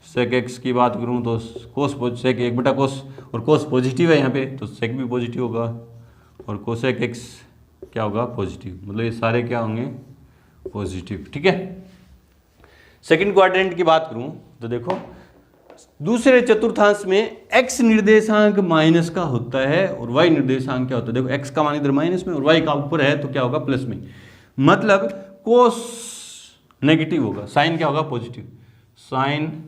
सेक x की बात करूँ तो कोस सेक 1/cos, और कोस पॉजिटिव है यहाँ पे तो सेक भी पॉजिटिव होगा, और कोसेक x क्या होगा, पॉजिटिव, मतलब ये सारे क्या होंगे, पॉजिटिव। ठीक है, सेकंड क्वाड्रेंट की बात करूँ तो देखो दूसरे चतुर्थांश में x निर्देशांक माइनस का होता है और y निर्देशांक क्या होता है, देखो x का मान इधर माइनस में और y का ऊपर है तो क्या होगा, प्लस में, मतलब कोस नेगेटिव होगा, साइन क्या होगा, पॉजिटिव। साइन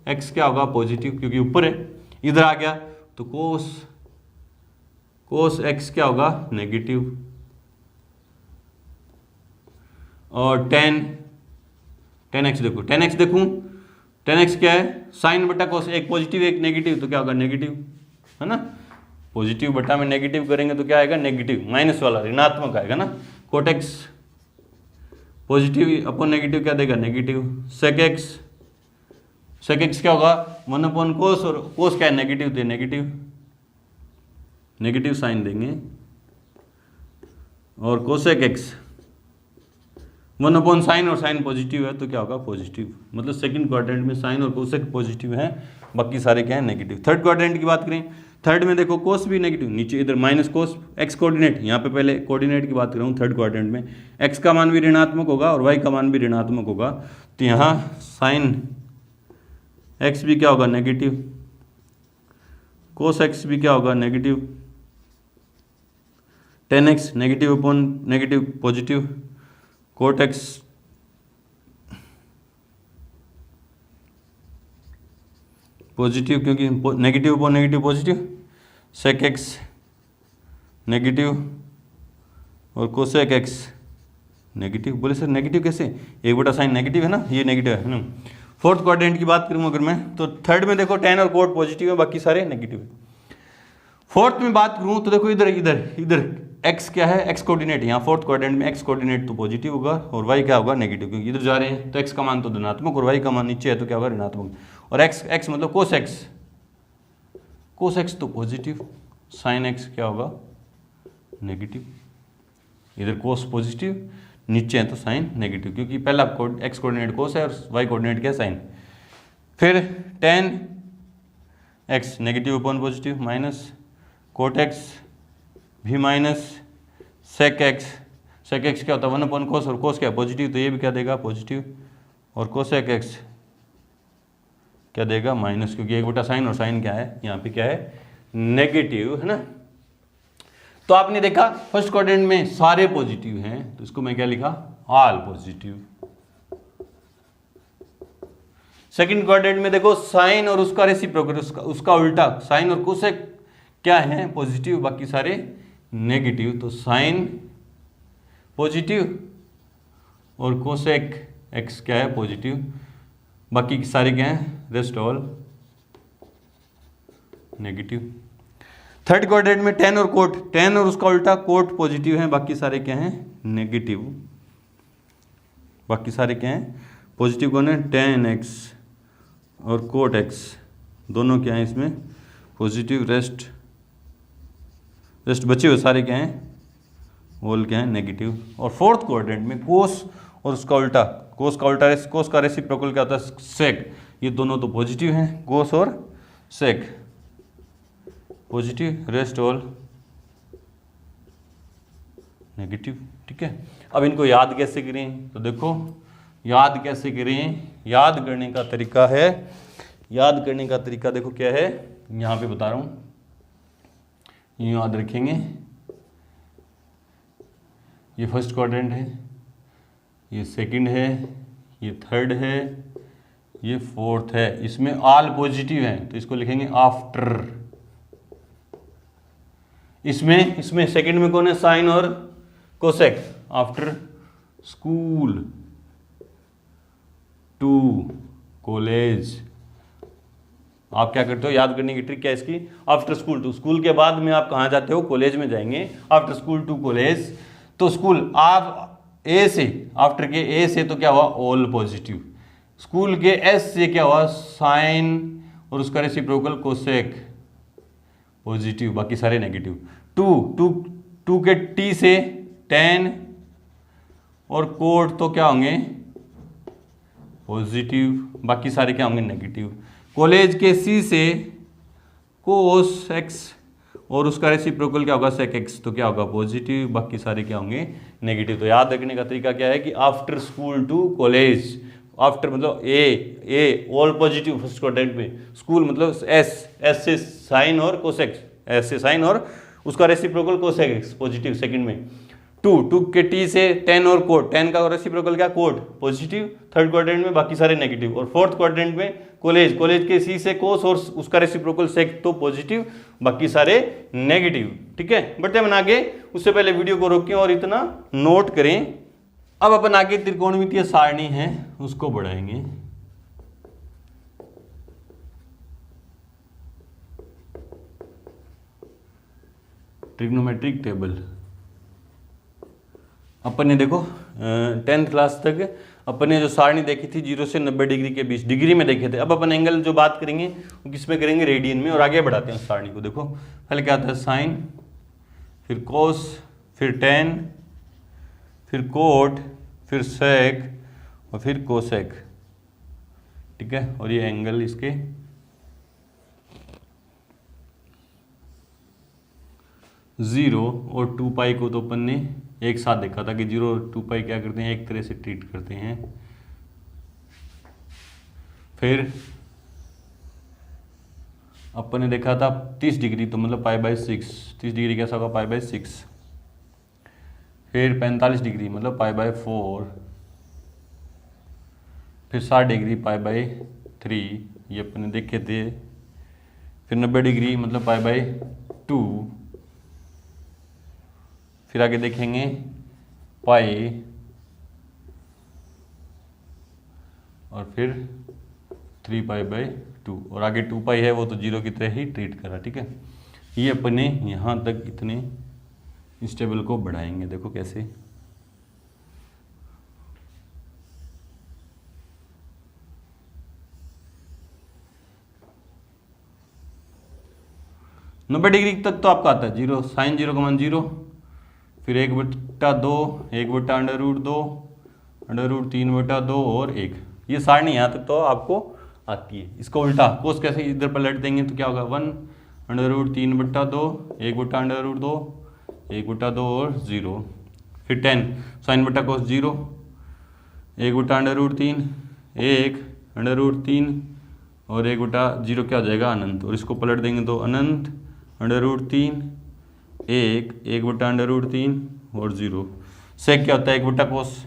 x क्या होगा, पॉजिटिव, क्योंकि ऊपर है, इधर आ गया तो कोस x क्या होगा, नेगेटिव। और tan x देखो, tan x क्या है, साइन बटा कोस, एक पॉजिटिव एक नेगेटिव, तो क्या होगा, नेगेटिव, है ना। पॉजिटिव बटा में नेगेटिव करेंगे तो क्या आएगा, नेगेटिव, माइनस वाला ऋणात्मक आएगा ना। Cot x positive upon negative क्या देगा, नेगेटिव। सेक x क्या होगा, 1 अपॉन कोस, और कोस क्या है, नेगेटिव, तो नेगेटिव साइन देंगे। और कोसेक x 1 अपॉन साइन, और साइन पॉजिटिव है तो क्या होगा, पॉजिटिव, मतलब सेकंड क्वाड्रेंट में साइन और कोसेक पॉजिटिव है, बाकी सारे क्या है, नेगेटिव। थर्ड क्वाड्रेंट की बात करें, थर्ड में देखो कोस भी नेगेटिव, नीचे इधर माइनस कोस, एक्स कोऑर्डिनेट, यहाँ पे पहले कोऑर्डिनेट की बात कर रहा हूँ। थर्ड क्वाड्रेंट में एक्स का मान भी ऋणात्मक होगा और वाई का मान भी ऋणात्मक होगा, तो यहाँ साइन एक्स भी क्या होगा, नेगेटिव, कोस एक्स भी क्या होगा, negative, 10x negative upon negative positive, cot x positive क्योंकि negative upon negative positive, sec x negative और कोसेक x नेगेटिव। बोले सर नेगेटिव कैसे, एक बटा साइन नेगेटिव है ना, ये नेगेटिव है ना। फोर्थ क्वाड्रेंट की बात करूँ अगर मैं, तो थर्ड में देखो tan और कोट पॉजिटिव है, बाकी सारे नेगेटिव है। फोर्थ में बात करूँ तो देखो इधर इधर इधर x क्या है, x कोऑर्डिनेट, यहाँ फोर्थ क्वाड्रेंट में x कोऑर्डिनेट तो पॉजिटिव होगा और y क्या होगा नेगेटिव, क्योंकि इधर जा रहे हैं तो x का मान तो धनात्मक और y का मान नीचे है तो क्या होगा ऋणात्मक। और x मतलब कोस x तो पॉजिटिव, साइन x क्या होगा नेगेटिव। इधर कोस पॉजिटिव, नीचे है तो साइन नेगेटिव, क्योंकि पहला x कोऑर्डिनेट कोस है और y कोऑर्डिनेट क्या है साइन। फिर tan x negative upon positive minus cot x भी माइनस सेक x क्या होता है 1 अपॉन कोस, और कोस क्या है पॉजिटिव, तो ये भी क्या देगा पॉजिटिव, और कोसेक x क्या देगा माइनस, क्योंकि एक बटा साइन और साइन क्या है यहाँ पे क्या है नेगेटिव, है ना। तो आपने देखा फर्स्ट क्वाड्रेंट में सारे पॉजिटिव हैं, तो इसको मैं क्या लिखा ऑल पॉजिटिव। सेकंड क्वाड्रेंट में देखो साइन और उसका रेसिप्रोकल, उसका उल्टा, साइन और कोसेक क्या है पॉजिटिव, बाकी सारे नेगेटिव, तो साइन पॉजिटिव और कोसेक x क्या है पॉजिटिव, बाकी सारे क्या हैं rest all negative. Third quadrant में tan और कोट, tan और उसका उल्टा कोट पॉजिटिव है, बाकी सारे क्या हैं नेगेटिव, बाकी सारे क्या हैं पॉजिटिव। कौन है tan x और कोट x दोनों क्या हैं इसमें पॉजिटिव, रेस्ट बचे हुए सारे क्या हैं होल क्या है नेगेटिव। और फोर्थ क्वाड्रेंट में कोस और उसका उल्टा, कोस का रेसिप्रोकल क्या होता है सेक, ये दोनों तो पॉजिटिव हैं, कोस और सेक पॉजिटिव, रेस्ट ऑल नेगेटिव। ठीक है, अब इनको याद कैसे करें, तो देखो याद कैसे करें, याद करने का तरीका है, याद करने का तरीका देखो क्या है, यहाँ पे बता रहा हूँ, ये याद रखेंगे। ये फर्स्ट क्वाड्रेंट है, ये सेकंड है, ये थर्ड है, ये फोर्थ है, इसमें ऑल पॉजिटिव है तो इसको लिखेंगे आफ्टर। इसमें सेकंड में कौन है साइन और cosec, after school to college. आप क्या करते हो, याद करने की ट्रिक क्या है इसकी, आफ्टर स्कूल टू, स्कूल के बाद में आप कहाँ जाते हो कॉलेज में जाएंगे, आफ्टर स्कूल टू कॉलेज। तो स्कूल आप ए से, आफ्टर के ए से तो क्या हुआ ऑल पॉजिटिव, स्कूल के एस से क्या हुआ साइन और उसका रेसिप्रोकल कोसेक पॉजिटिव, बाकी सारे नेगेटिव। टू के टी से tan और कोट तो क्या होंगे पॉजिटिव, बाकी सारे क्या होंगे नेगेटिव। कॉलेज के सी से कोस x और उसका रेसिप्रोकल क्या होगा सेक x, तो क्या होगा पॉजिटिव, बाकी सारे क्या होंगे नेगेटिव। तो याद रखने का तरीका क्या है कि after school to college, after मतलब A all positive first quadrant में, स्कूल मतलब एस से साइन और कोसेक, एस से साइन और उसका रेसिप्रोकल कोसेक पॉजिटिव सेकंड में। टू के टी से tan और कोट, tan का रेसिप्रोकल क्या कोट पॉजिटिव थर्ड क्वाड्रेंट में, बाकी सारे नेगेटिव। और फोर्थ क्वाड्रेंट में कॉलेज के सी से कोस और उसका रेसिप्रोकल सेक तो पॉजिटिव, बाकी सारे नेगेटिव। ठीक है, बढ़ते हैं आगे, उससे पहले वीडियो को रोकें और इतना नोट करें। अब अपन आगे त्रिकोणमितीय सारणी है उसको बढ़ाएंगे। ट्रिग्नोमेट्रिक टेबल अपन ने देखो 10th क्लास तक अपन ने जो सारणी देखी थी 0 से 90 डिग्री के बीच डिग्री में देखे थे। अब अपन एंगल जो बात करेंगे वो किस में करेंगे रेडियन में, और आगे बढ़ाते हैं उस सारणी को। देखो पहले क्या आता है साइन, फिर कोस, फिर tan, फिर कोट, फिर सेक और फिर कोसेक। ठीक है, और ये एंगल इसके 0 और 2 पाई को तो अपन ने एक साथ देखा था कि 0 और 2 पाई क्या करते हैं एक तरह से ट्रीट करते हैं। फिर अपन ने देखा था 30 डिग्री तो मतलब पाई बाई 6, 30 डिग्री कैसा होगा पाई बाई 6। फिर 45 डिग्री मतलब π/4, फिर 60 डिग्री π/3, ये अपने देखे थे। फिर 90 डिग्री मतलब π/2, फिर आगे देखेंगे पाई, और फिर 3π/2, और आगे 2π है वो तो 0 की तरह ही ट्रीट करा। ठीक है, ये अपने यहाँ तक इतने इस टेबल को बढ़ाएंगे। देखो कैसे, नब्बे डिग्री तक तो आपका आता है 0, साइन 0 का मान 0, फिर 1/2, 1/√2, √3/2 और 1। ये सारणी यहाँ तक तो आपको आती है। इसको उल्टा कोस कैसे इधर पलट देंगे तो क्या होगा, 1√3/2, 1/√2, 1/2 और 0, फिर 10 साइन बटा कोस 0, 1/√3, 1/√3 और 1/0 क्या हो जाएगा, अनंत। और इसको पलट देंगे तो अनंत √3, 1/√3 और 0। सेक क्या होता है, 1 बटा कोस,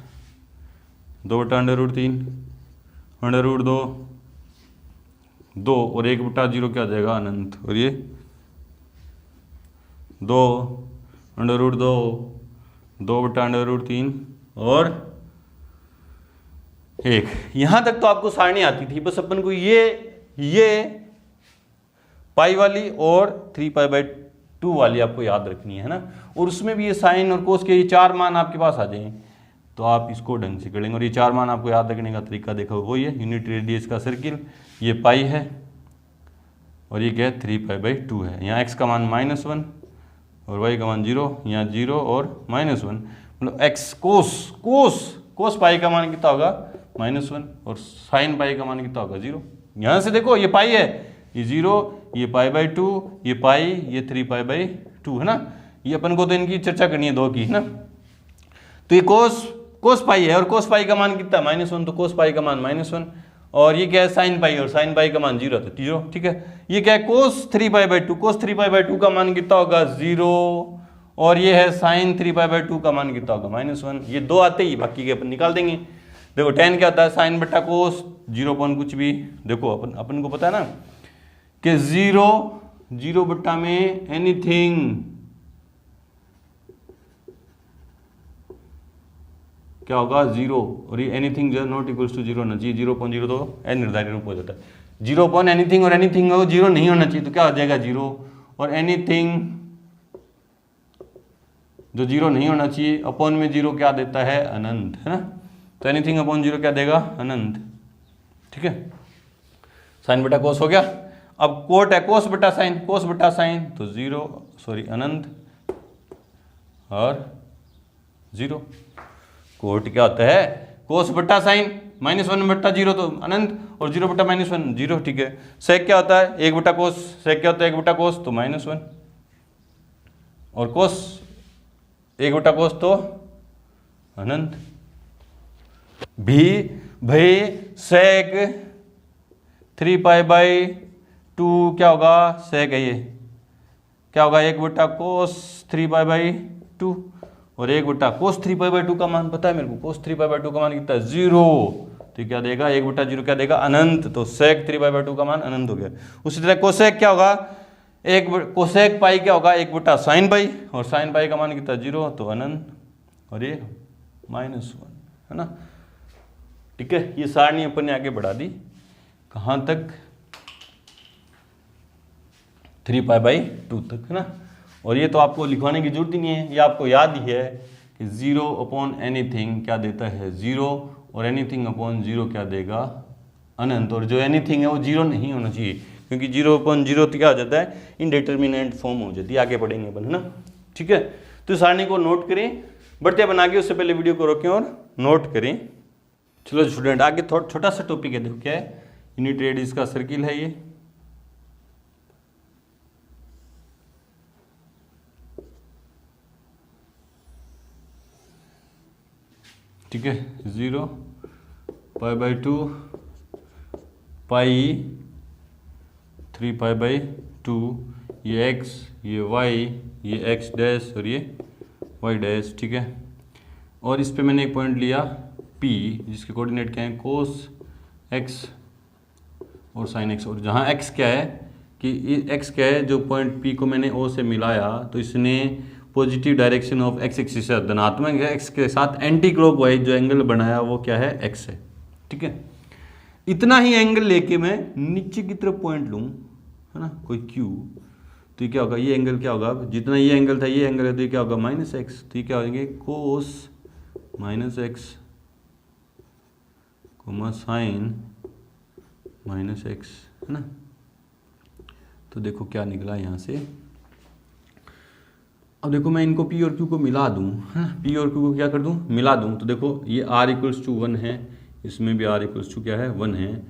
2/√3, √2, 2 और 1/0 क्या हो जाएगा, अनंत। और ये 2 √2, 2/√3 और 1। यहां तक तो आपको सारणी आती थी, बस अपन को ये पाई वाली और 3π/2 वाली आपको याद रखनी है ना। और उसमें भी ये साइन और कोस के ये 4 मान आपके पास आ जाएं तो आप इसको ढंग से करेंगे। और ये 4 मान आपको याद रखने का तरीका देखो, वो ये यूनिट रेडियस का सर्किल, ये पाई है और ये क्या है, 3π/2 है। यहाँ x का मान -1 और y का मान 0, यहाँ 0 और -1, मतलब x कोस पाई का मान कितना होगा, -1, और साइन पाई का मान कितना होगा, 0। यहाँ से देखो ये पाई है, ये 0, ये π/2, ये पाई, ये 3π/2 है ना। ये अपन को तो इनकी चर्चा करनी है दो की, है ना। तो ये कोस पाई है और कोस पाई का मान कितना, -1, तो कोस पाई का मान -1, और ये क्या है, साइन पाई, और साइन पाई का मान 0, तो 0। ठीक है, ये क्या है, कोस 3π/2 का मान कितना होगा, 0, और ये है साइन 3π/2 का मान कितना होगा, -1। ये दो आते ही बाकी के अपन निकाल देंगे। देखो tan क्या होता है, साइन बटा कोस, 0 पॉइंट कुछ भी। देखो अपन को पता है ना कि 0 बट्टा में एनीथिंग क्या होगा, 0, और ये एनीथिंग जो नॉट इक्वल्स टू 0 होना चाहिए। 0.0 तो अनिर्धारित रूप हो जाता है। 0 एनीथिंग और एनीथिंग हो 0 नहीं होना चाहिए, तो क्या हो जाएगा, 0, और एनीथिंग जो 0 नहीं होना चाहिए अपॉन में 0 क्या देता है, अनंत, है ना। तो एनीथिंग अपॉन 0 क्या देगा, अनंत। ठीक है, साइन बटा कोस हो गया। अब कोट है कोस बटा साइन, तो 0 अनंत और 0। कोट क्या होता है, कोस बटा साइन, -1/0 तो अनंत, और 0 बटा -1 0। ठीक है, सेक क्या होता है, 1 बटा कोस, सेक क्या होता है, 1 बटा कोस तो -1, और कोस 1 बटा कोस तो अनंत। भी भाई सेक 3π/2 क्या होगा, सेक है ये क्या होगा, 1 बटा कोस 3π/2, और 1 बटा कोस 3π/2 का मान पता है मेरे को, कोस 3π/2 का मान कितना है, 0, तो क्या देगा, 1 बटा 0 क्या देगा, अनंत। तो सेक 3π/2 का मान अनंत हो गया। उसी तरह कोसेक क्या होगा, कोसेक पाई क्या होगा, 1 बटा साइन पाई, और साइन पाई का मान कितना, 0, तो अनंत, और ये -1, है ना। ठीक है, ये सारणी अपन ने आगे बढ़ा दी कहाँ तक, 3π/2 तक, है ना। और ये तो आपको लिखवाने की जरूरत ही नहीं है, ये आपको याद ही है कि 0 अपॉन एनीथिंग क्या देता है, 0, और एनीथिंग अपॉन 0 क्या देगा, अनंत। और जो एनीथिंग है वो 0 नहीं होना चाहिए, क्योंकि 0 अपॉन 0 तो क्या हो जाता है, इनडिटर्मिनेंट फॉर्म हो जाती है। आगे पढ़ेंगे अपन, है ना। ठीक है, तो सारणी को नोट करें, बढ़ते बना के, उससे पहले वीडियो को रोकें और नोट करें। चलो स्टूडेंट, आगे थोड़ा छोटा सा टॉपिक है, देखो क्या है, यूनिट रेडियस का सर्किल है ये। ठीक है, 0 π/2 पाई 3π/2, ये x, ये y, ये x डैश और ये y डैश। ठीक है, और इस पे मैंने एक पॉइंट लिया P, जिसके कोऑर्डिनेट क्या है, कोस x और साइन x। और जहाँ x क्या है कि x क्या है, जो पॉइंट P को मैंने O से मिलाया तो इसने positive direction of x axis से धनात्मक x के साथ एंटी क्लॉकवाइज जो एंगल बनाया वो क्या है, x है। ठीक है, इतना ही एंगल लेके मैं नीचे की तरफ पॉइंट लूँ, है ना, कोई Q, तो ये क्या होगा, ये एंगल क्या होगा, जितना ये एंगल था ये एंगल है, तो ये क्या होगा माइनस एक्स। तो ये क्या हो जाएंगे, कोस minus x comma sign minus x, है ना। तो देखो क्या निकला यहाँ से। अब देखो मैं इनको P और Q को मिला दूँ, है ना, P और Q को क्या कर दूँ, मिला दूँ। तो देखो ये R इक्वल्स टू 1 है, इसमें भी R इक्वल्स टू क्या है, 1 है,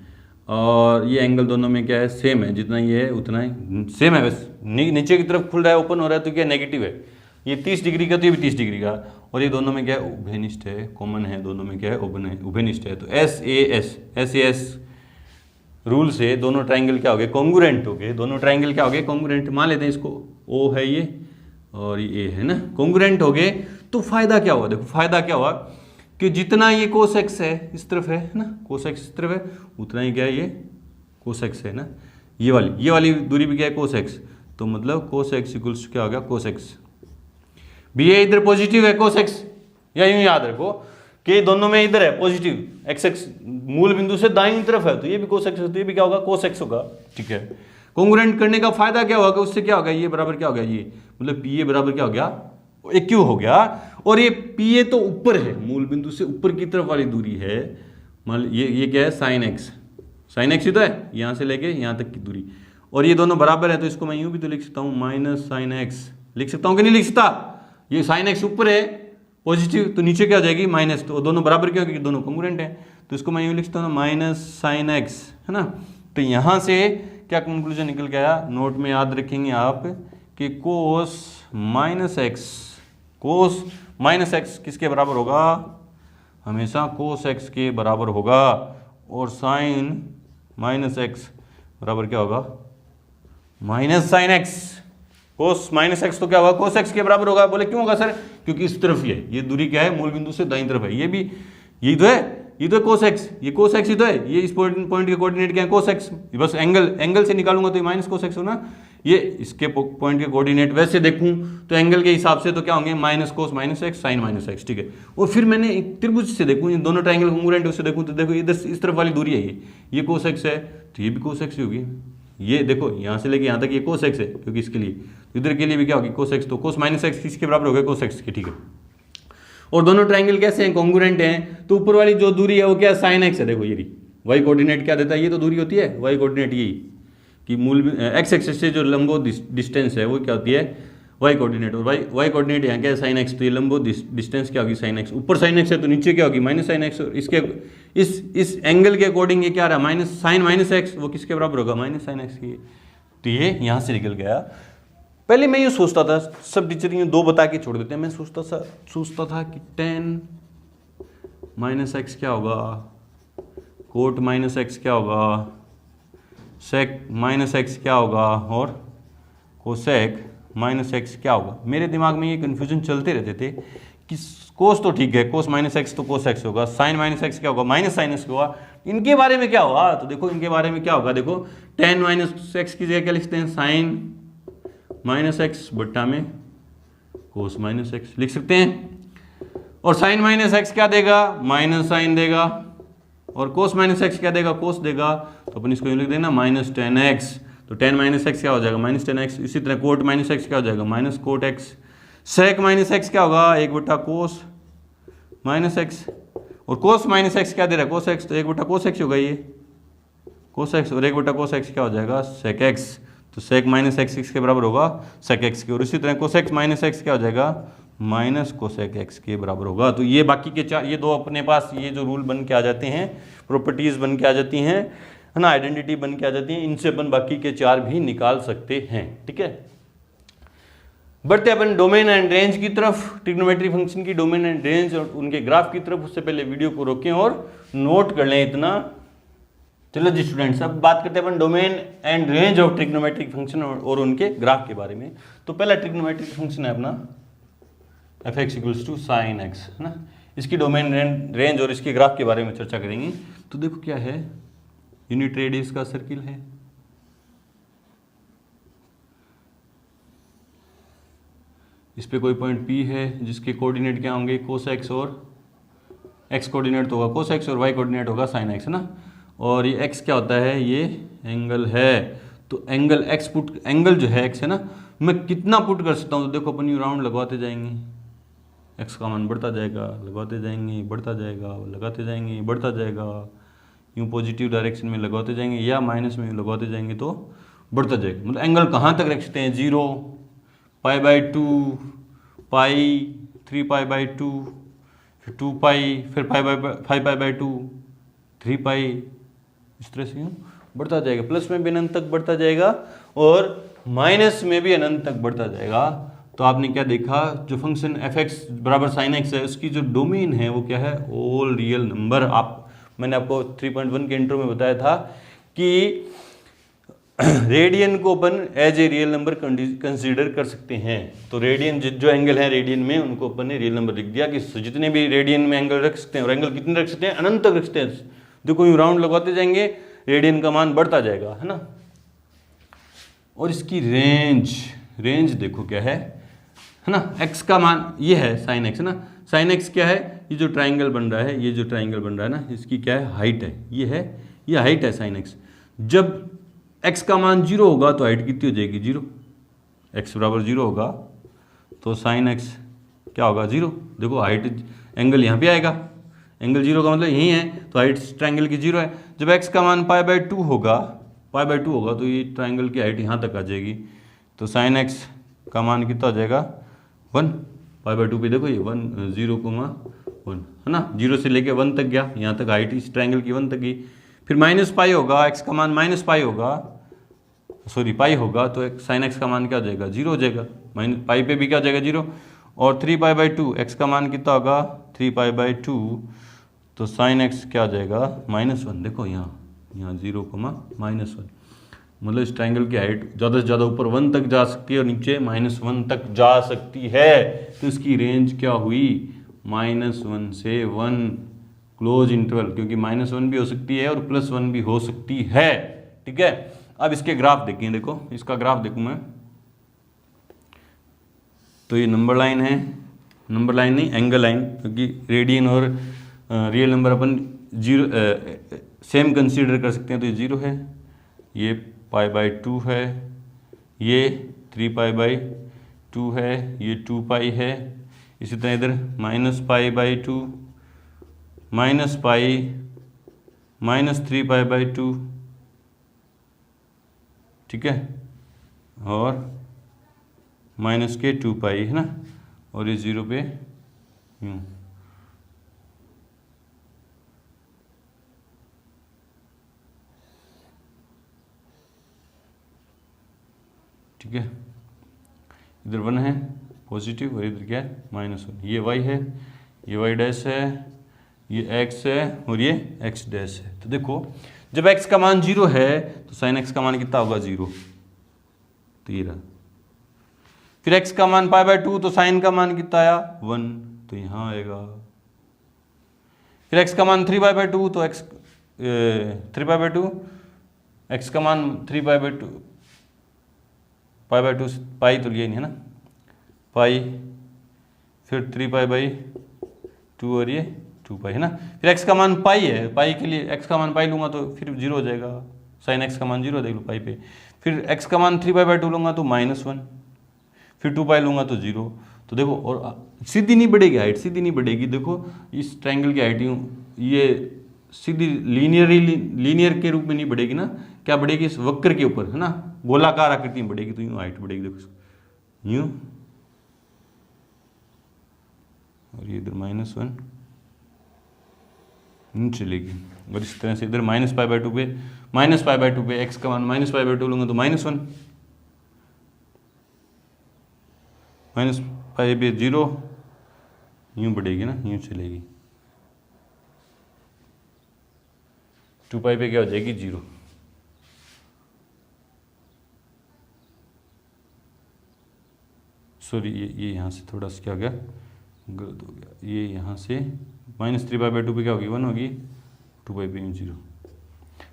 और ये एंगल दोनों में क्या है, सेम है, जितना ये है उतना ही सेम है। बस नीचे की तरफ खुल रहा है, ओपन हो रहा है, तो क्या नेगेटिव है। ये 30 डिग्री का तो ये भी 30 डिग्री का, और ये दोनों में क्या है, उभयनिष्ठ है, कॉमन है, दोनों में क्या है, उभयनिष्ठ है। तो SAS रूल से दोनों ट्राइंगल क्या हो गए, कॉन्ग्रुएंट हो गए। दोनों ट्राइंगल क्या हो गए, कॉन्ग्रुएंट। मान लेते हैं इसको O है ये और ये A है ना, कॉन्ग्रुएंट हो गए। तो फायदा क्या हुआ, देखो फायदा क्या हुआ कि जितना ये कोस एक्स है इस तरफ है ना, कोस एक्स इस तरफ है, उतना ही क्या है ये कोस एक्स है ना। ये वाली दूरी भी क्या है, कोस एक्स। तो मतलब कोस एक्स इक्वल्स क्या हो गया, कोस एक्स। भी ये इधर पॉजिटिव है कोस एक्स, या यूं याद रखो कि दोनों में इधर है पॉजिटिव, एक्स एक्स मूल बिंदु से दाईं तरफ है, तो ये भी कोस एक्स, तो ये भी क्या होगा, कोस एक्स होगा। ठीक है, कॉन्ग्रुएंट करने का फायदा क्या होगा, उससे क्या होगा, ये बराबर क्या हो गया, ये मतलब पी ए बराबर क्या हो गया, एक क्यू हो गया। और ये पी ए तो ऊपर है, मूल बिंदु से ऊपर की तरफ वाली दूरी है, मान ये क्या है, साइन एक्स ही तो है, यहाँ से लेके यहाँ तक की दूरी, और ये दोनों बराबर है, तो इसको मैं यूं भी तो लिख सकता हूँ, माइनस साइन एक्स लिख सकता हूँ कि नहीं लिख सकता। ये साइन एक्स ऊपर है पॉजिटिव, तो नीचे क्या हो जाएगी, माइनस, तो दोनों बराबर क्या होगी, दोनों कॉन्ग्रुएंट है, तो इसको मैं यूं लिख सकता हूँ माइनस साइन एक्स, है ना। तो यहाँ से क्या कंक्लूजन निकल के आया, नोट में याद रखेंगे आप कि कोस माइनस एक्स किसके बराबर होगा, हमेशा कोस एक्स के बराबर होगा, और साइन माइनस एक्स बराबर क्या होगा, माइनस साइन एक्स। कोस माइनस एक्स तो क्या होगा, कोस एक्स के बराबर होगा। बोले क्यों होगा सर, क्योंकि इस तरफ ये दूरी क्या है, मूल बिंदु से दाईं तरफ है, ये भी यही तो है, ये तो कोस एक्स, ये कोस एक्स ही तो है, ये इस पॉइंट के कोऑर्डिनेट क्या है, कोस एक्स। बस एंगल से निकालूंगा तो ये माइनस कोस एक्स होना, ये इसके पॉइंट के कोऑर्डिनेट वैसे देखूं तो एंगल के हिसाब से तो क्या होंगे, minus cos minus x sine minus x. ठीक है, और फिर मैंने एक त्रिभुज से देखूं, ये दोनों ट्राइंगल कॉन्ग्रुएंट उससे देखूं, तो देखो इधर इस तरफ वाली दूरी है, ये कोस एक्स है, तो ये भी कोस एक्स होगी। ये देखो यहाँ से लेके यहाँ तक ये कोस एक्स है, क्योंकि इसके लिए, इधर के लिए भी क्या होगी, कोस एक्स। तो कोस माइनस एक्स किसके बराबर हो गया, कोस एक्स के। ठीक है, और दोनों ट्राइंगल कैसे हैं, कॉन्ग्रुएंट हैं, तो ऊपर वाली जो दूरी है वो क्या है, साइन एक्स है। देखो ये वाई कोऑर्डिनेट क्या देता है, ये तो दूरी होती है वाई कोऑर्डिनेट, यही कि मूल एक्स एक्सिस से जो लंबो डिस्टेंस है वो क्या होती है, वाई कोऑर्डिनेट, और वाई कोऑर्डिनेट यहाँ क्या है, साइन एक्स। तो ये लंबो डिस्टेंस क्या होगी, साइन एक्स। ऊपर साइन एक्स है तो नीचे क्या होगी, माइनस साइन एक्स। और इसके इस एंगल के अकॉर्डिंग ये क्या रहा, माइनस साइन माइनस एक्स, वो किसके बराबर होगा, माइनस साइन एक्स की। तो ये यहाँ से निकल गया। पहले मैं ये सोचता था, सब टीचर ये दो बता के छोड़ देते हैं, मैं सोचता था कि टेन माइनस एक्स क्या होगा, कोट माइनस एक्स क्या होगा, सेक माइनस एक्स क्या होगा, और कोसेक माइनस एक्स क्या होगा। मेरे दिमाग में ये कन्फ्यूजन चलते रहते थे कि कोस तो ठीक है, कोस माइनस एक्स तो कोस एक्स होगा, साइन माइनस एक्स क्या होगा, माइनस साइन एक्स होगा, इनके बारे में क्या होगा। तो देखो इनके बारे में क्या होगा, देखो टेन माइनस एक्स की जगह क्या लिखते हैं, साइन माइनस एक्स बट्टा में कोस माइनस एक्स लिख सकते हैं। और साइन माइनस एक्स क्या देगा, माइनस साइन देगा, और कोस माइनस एक्स क्या देगा, कोस देगा। तो अपन इसको लिख देना माइनस टेन एक्स। तो टेन माइनस एक्स क्या हो जाएगा, माइनस टेन एक्स। इसी तरह कोट माइनस एक्स क्या हो जाएगा, minus cot x. Sec minus x क्या होगा, एक बट्टा कोस माइनस एक्स। और कोस माइनस एक्स क्या दे रहा है, कोस एक्स, तो एक बट्टा कोस एक्स होगा ये कोस एक्स, और एक बट्टा कोस एक्स क्या हो जाएगा, सेक एक्स। तो सेक माइनस एक्स के बराबर होगा सेक एक्स के। और इसी तरह कोसेक माइनस एक्स क्या हो जाएगा, माइनस कोसेक एक्स के बराबर होगा। तो ये बाकी के चार, ये दो अपने पास ये जो रूल बन के आ जाते हैं, प्रॉपर्टीज बन के आ जाती हैं, है ना, आइडेंटिटी बन के आ जाती हैं, इनसे अपन बाकी के चार भी निकाल सकते हैं। ठीक है, बढ़ते अपन डोमेन एंड रेंज की तरफ, ट्रिग्नोमेट्री फंक्शन की डोमेन एंड रेंज और उनके ग्राफ की तरफ। उससे पहले वीडियो को रोकें और नोट कर लें इतना। चलो जी स्टूडेंट्स, अब बात करते हैं अपन domain and range of trigonometric function और उनके ग्राफ के बारे में। तो पहला ट्रिग्नोमेट्रिक फंक्शन है अपना f x equals to sine x, है ना। इसकी डोमेन रेंज और इसके ग्राफ के बारे में चर्चा करेंगे। तो देखो क्या है, यूनिट रेडियस का सर्किल है, इस पे कोई पॉइंट P है जिसके कोऑर्डिनेट क्या होंगे, कोस एक्स, और एक्स कोऑर्डिनेट तो होगा कोस एक्स और वाई कोऑर्डिनेट होगा साइन एक्स, है ना। और ये एक्स क्या होता है, ये एंगल है। तो एंगल एक्स पुट, एंगल जो है एक्स है ना, मैं कितना पुट कर सकता हूँ, तो देखो अपन यू राउंड लगवाते जाएंगे, एक्स का मान बढ़ता जाएगा, लगवाते जाएंगे, बढ़ता जाएगा, लगाते जाएंगे, बढ़ता जाएगा, यूँ पॉजिटिव डायरेक्शन में लगवाते जाएंगे या माइनस में लगवाते जाएंगे तो बढ़ता जाएगा। मतलब एंगल कहाँ तक रख सकते हैं, 0, π/2, पाई, 3π/2, फिर 2π, फिर 5π/2, 3π, इस तरह से यूँ बढ़ता जाएगा। प्लस में भी अनंत तक बढ़ता जाएगा और माइनस में भी अनंत तक बढ़ता जाएगा। तो आपने क्या देखा, जो फंक्शन f(x) बराबर sin x है, उसकी जो डोमेन है वो क्या है, ऑल रियल नंबर। मैंने आपको 3.1 के इंट्रो में बताया था कि रेडियन को अपन as a real number consider कर सकते हैं। तो रेडियन जो एंगल है रेडियन में, उनको अपन ने रियल नंबर लिख दिया कि जितने भी रेडियन में एंगल रख सकते हैं, और एंगल कितने रख सकते हैं, अनंत तक रख सकते हैं। देखो यूँ राउंड लगवाते जाएंगे, रेडियन का मान बढ़ता जाएगा, है ना। और इसकी रेंज देखो क्या है ना। एक्स का मान ये है साइन एक्स, है ना। साइन एक्स क्या है, ये जो ट्राइंगल बन रहा है, ये जो ट्राइंगल बन रहा है ना, इसकी क्या है, हाइट है, ये हाइट है साइन एक्स। जब एक्स का मान 0 होगा तो हाइट कितनी हो जाएगी, 0। एक्स बराबर 0 होगा तो साइन एक्स क्या होगा, 0। देखो हाइट, एंगल यहाँ पे आएगा, एंगल 0 का मतलब यही है, तो हाइट ट्राइंगल की 0 है। जब एक्स का मान π/2 होगा, तो ये ट्राइंगल की हाइट यहाँ तक आ जाएगी। तो साइन एक्स का मान कितना हो जाएगा, 1। π/2 पे देखो ये 1, 0,1 है ना, 0 से लेके 1 तक गया, यहाँ तक हाइट इस ट्राइंगल की 1 तक गई। फिर -π होगा, एक्स का मान -π होगा, सॉरी पाई होगा, तो साइन एक्स का मान क्या हो जाएगा, 0 हो जाएगा। पाई पे भी क्या हो जाएगा, 0। और 3π/2, एक्स का मान कितना होगा, 3π/2, तो साइन एक्स क्या हो जाएगा, -1। देखो यहाँ 0,-1, मतलब इस ट्राइंगल की हाइट ज़्यादा से ज़्यादा ऊपर 1 तक जा सकती है और नीचे -1 तक जा सकती है। तो इसकी रेंज क्या हुई, -1 से 1 क्लोज इंटरवल, क्योंकि -1 भी हो सकती है और +1 भी हो सकती है, ठीक है। अब इसके ग्राफ देखें, देखो इसका ग्राफ देखूँ मैं, तो ये नंबर लाइन है, नंबर लाइन नहीं एंगल लाइन, क्योंकि रेडियन और रियल नंबर अपन 0 सेम कंसीडर कर सकते हैं। तो ये 0 है, ये π/2 है, ये 3π/2 है, ये 2π है। इसी तरह इधर -π/2, -π, -3π/2, ठीक है, और -2π है ना, और ये 0 पे यूँ। ठीक है, इधर 1 है पॉजिटिव और इधर क्या है, -1। ये y है, ये y डैश है, ये x है और ये x डैश है। तो देखो जब x का मान 0 है तो sin x का मान कितना होगा, 0। तो ये रहा। फिर x का मान π/2, तो sin का मान कितना आया, 1, तो यहाँ आएगा। फिर x का मान 3π/2, तो 3π/2, x का मान 3π/2, π/2 पाई तो लिया नहीं है ना, पाई, फिर 3π/2 और ये 2π है ना। फिर x का मान पाई है, पाई के लिए x का मान पाई लूँगा तो फिर 0 हो जाएगा, साइन x का मान 0 देख लो पाई पे। फिर x का मान 3π/2 लूँगा तो -1, फिर 2π लूँगा तो 0। तो देखो, और सीधी नहीं बढ़ेगी हाइट, सीधी नहीं बढ़ेगी। देखो इस ट्रायंगल की हाइट ये सीधी लीनियर के रूप में नहीं बढ़ेगी ना, क्या बढ़ेगी, इस वक्र के ऊपर है ना, गोलाकार आकृति में बढ़ेगी, तो यूँ हाइट बढ़ेगी, देखो यूँ, और ये इधर -1 चलेगी। और इस तरह से इधर -π/2 पे x का मान -π/2 लूँगा तो -1, -π पे 0, यूँ बढ़ेगी ना, यूँ चलेगी। 2π पे क्या हो जाएगी, 0। सॉरी ये यहाँ से थोड़ा सा क्या हो गया, गलत हो गया, ये यहाँ से -3π/2 पे क्या होगी 1 होगी, 2π पे 0।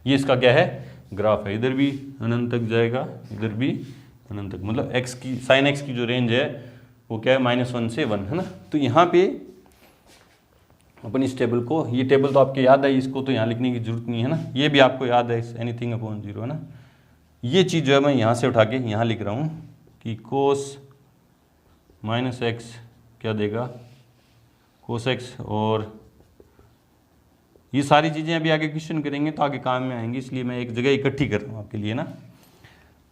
ये इसका क्या है ग्राफ है, इधर भी अनंत तक जाएगा, इधर भी अनंत तक, मतलब x की sin x की जो रेंज है वो क्या है -1 से 1 है ना। तो यहाँ पे अपन इस टेबल को, ये टेबल तो आपके याद है, इसको तो यहाँ लिखने की जरूरत नहीं है ना, ये भी आपको याद है एनीथिंग अपॉन 0 है ना। ये चीज़ जो है मैं यहाँ से उठा के यहाँ लिख रहा हूँ कि cos -x क्या देगा cos x, और ये सारी चीज़ें अभी आगे क्वेश्चन करेंगे तो आगे काम में आएंगी, इसलिए मैं एक जगह इकट्ठी कर रहा हूँ आपके लिए ना।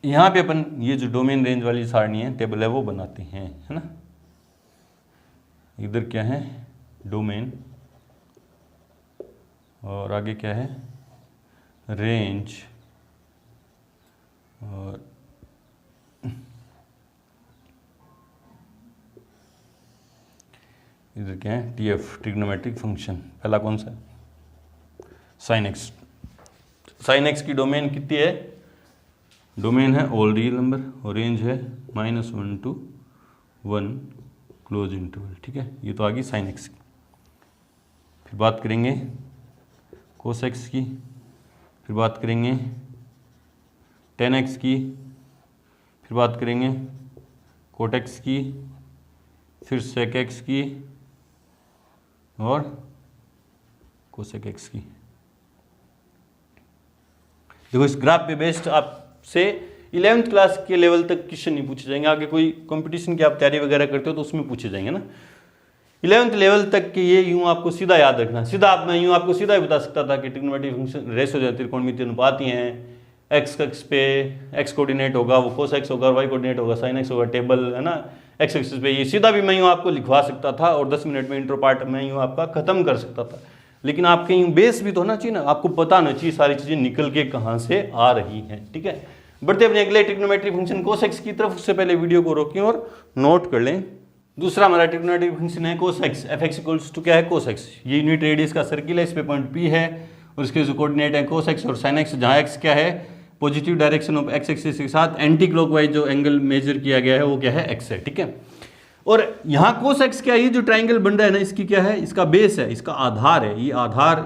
यहाँ पे अपन ये जो डोमेन रेंज वाली सारणी है टेबल है वो बनाते हैं है ना। इधर क्या है डोमेन, और आगे क्या है रेंज, और इधर क्या है TF ट्रिग्नोमेट्रिक फंक्शन। पहला कौन सा sin x, sin x की डोमेन कितनी है, डोमेन है ऑल रियल नंबर और रेंज है -1 to 1 क्लोज इंटरवल, ठीक है। ये तो आ गई sin x की। फिर बात करेंगे cos x की, फिर बात करेंगे tan x की, फिर बात करेंगे cot x की, फिर sec x की और cosec x की। देखो इस ग्राफ पे बेस्ड आपसे 11th क्लास के लेवल तक क्वेश्चन नहीं पूछे जाएंगे, आगे कोई कंपटीशन की आप तैयारी वगैरह करते हो तो उसमें पूछे जाएंगे ना। 11th लेवल तक के ये यूं आपको सीधा याद रखना, सीधा मैं यूं आपको सीधा ही बता सकता था कि ट्रिग्नोमेट्रिक फंक्शन रेशो जो त्रिकोणमितीय अनुपात ही हैं, एक्स एक्स पे एक्स कोऑर्डिनेट होगा वो cos x होगा, वाई कोऑर्डिनेट होगा sin x होगा, टेबल है ना एक्स एक्सिस पे, ये सीधा भी मैं यूं आपको लिखवा सकता था और 10 मिनट में इंट्रो पार्ट में यूं आपका खत्म कर सकता था। लेकिन आपके यूं बेस भी तो होना चाहिए ना, आपको पता होना चाहिए सारी चीजें निकल के कहाँ से आ रही हैं, ठीक है। बढ़ते अपने अगले ट्रिग्नोमेट्रिक फंक्शन cos x की तरफ, उससे पहले वीडियो को रोकें और नोट कर लें। दूसरा हमारा ट्रिग्नोमेट्रिक फंक्शन है cos x, fx equals to क्या है cos x, ये यूनिट रेडियस का सर्किल है, इस पे पॉइंट P है और इसके जो कोऑर्डिनेट है cos x और sin x, जहाँ x क्या है positive direction of x axis के साथ एंटी क्लॉकवाइज जो एंगल मेजर किया गया है वो क्या है x है, ठीक है। और यहाँ cos x क्या है, ये जो ट्राइंगल बन रहा है ना इसकी क्या है, इसका बेस है, इसका आधार है, ये आधार।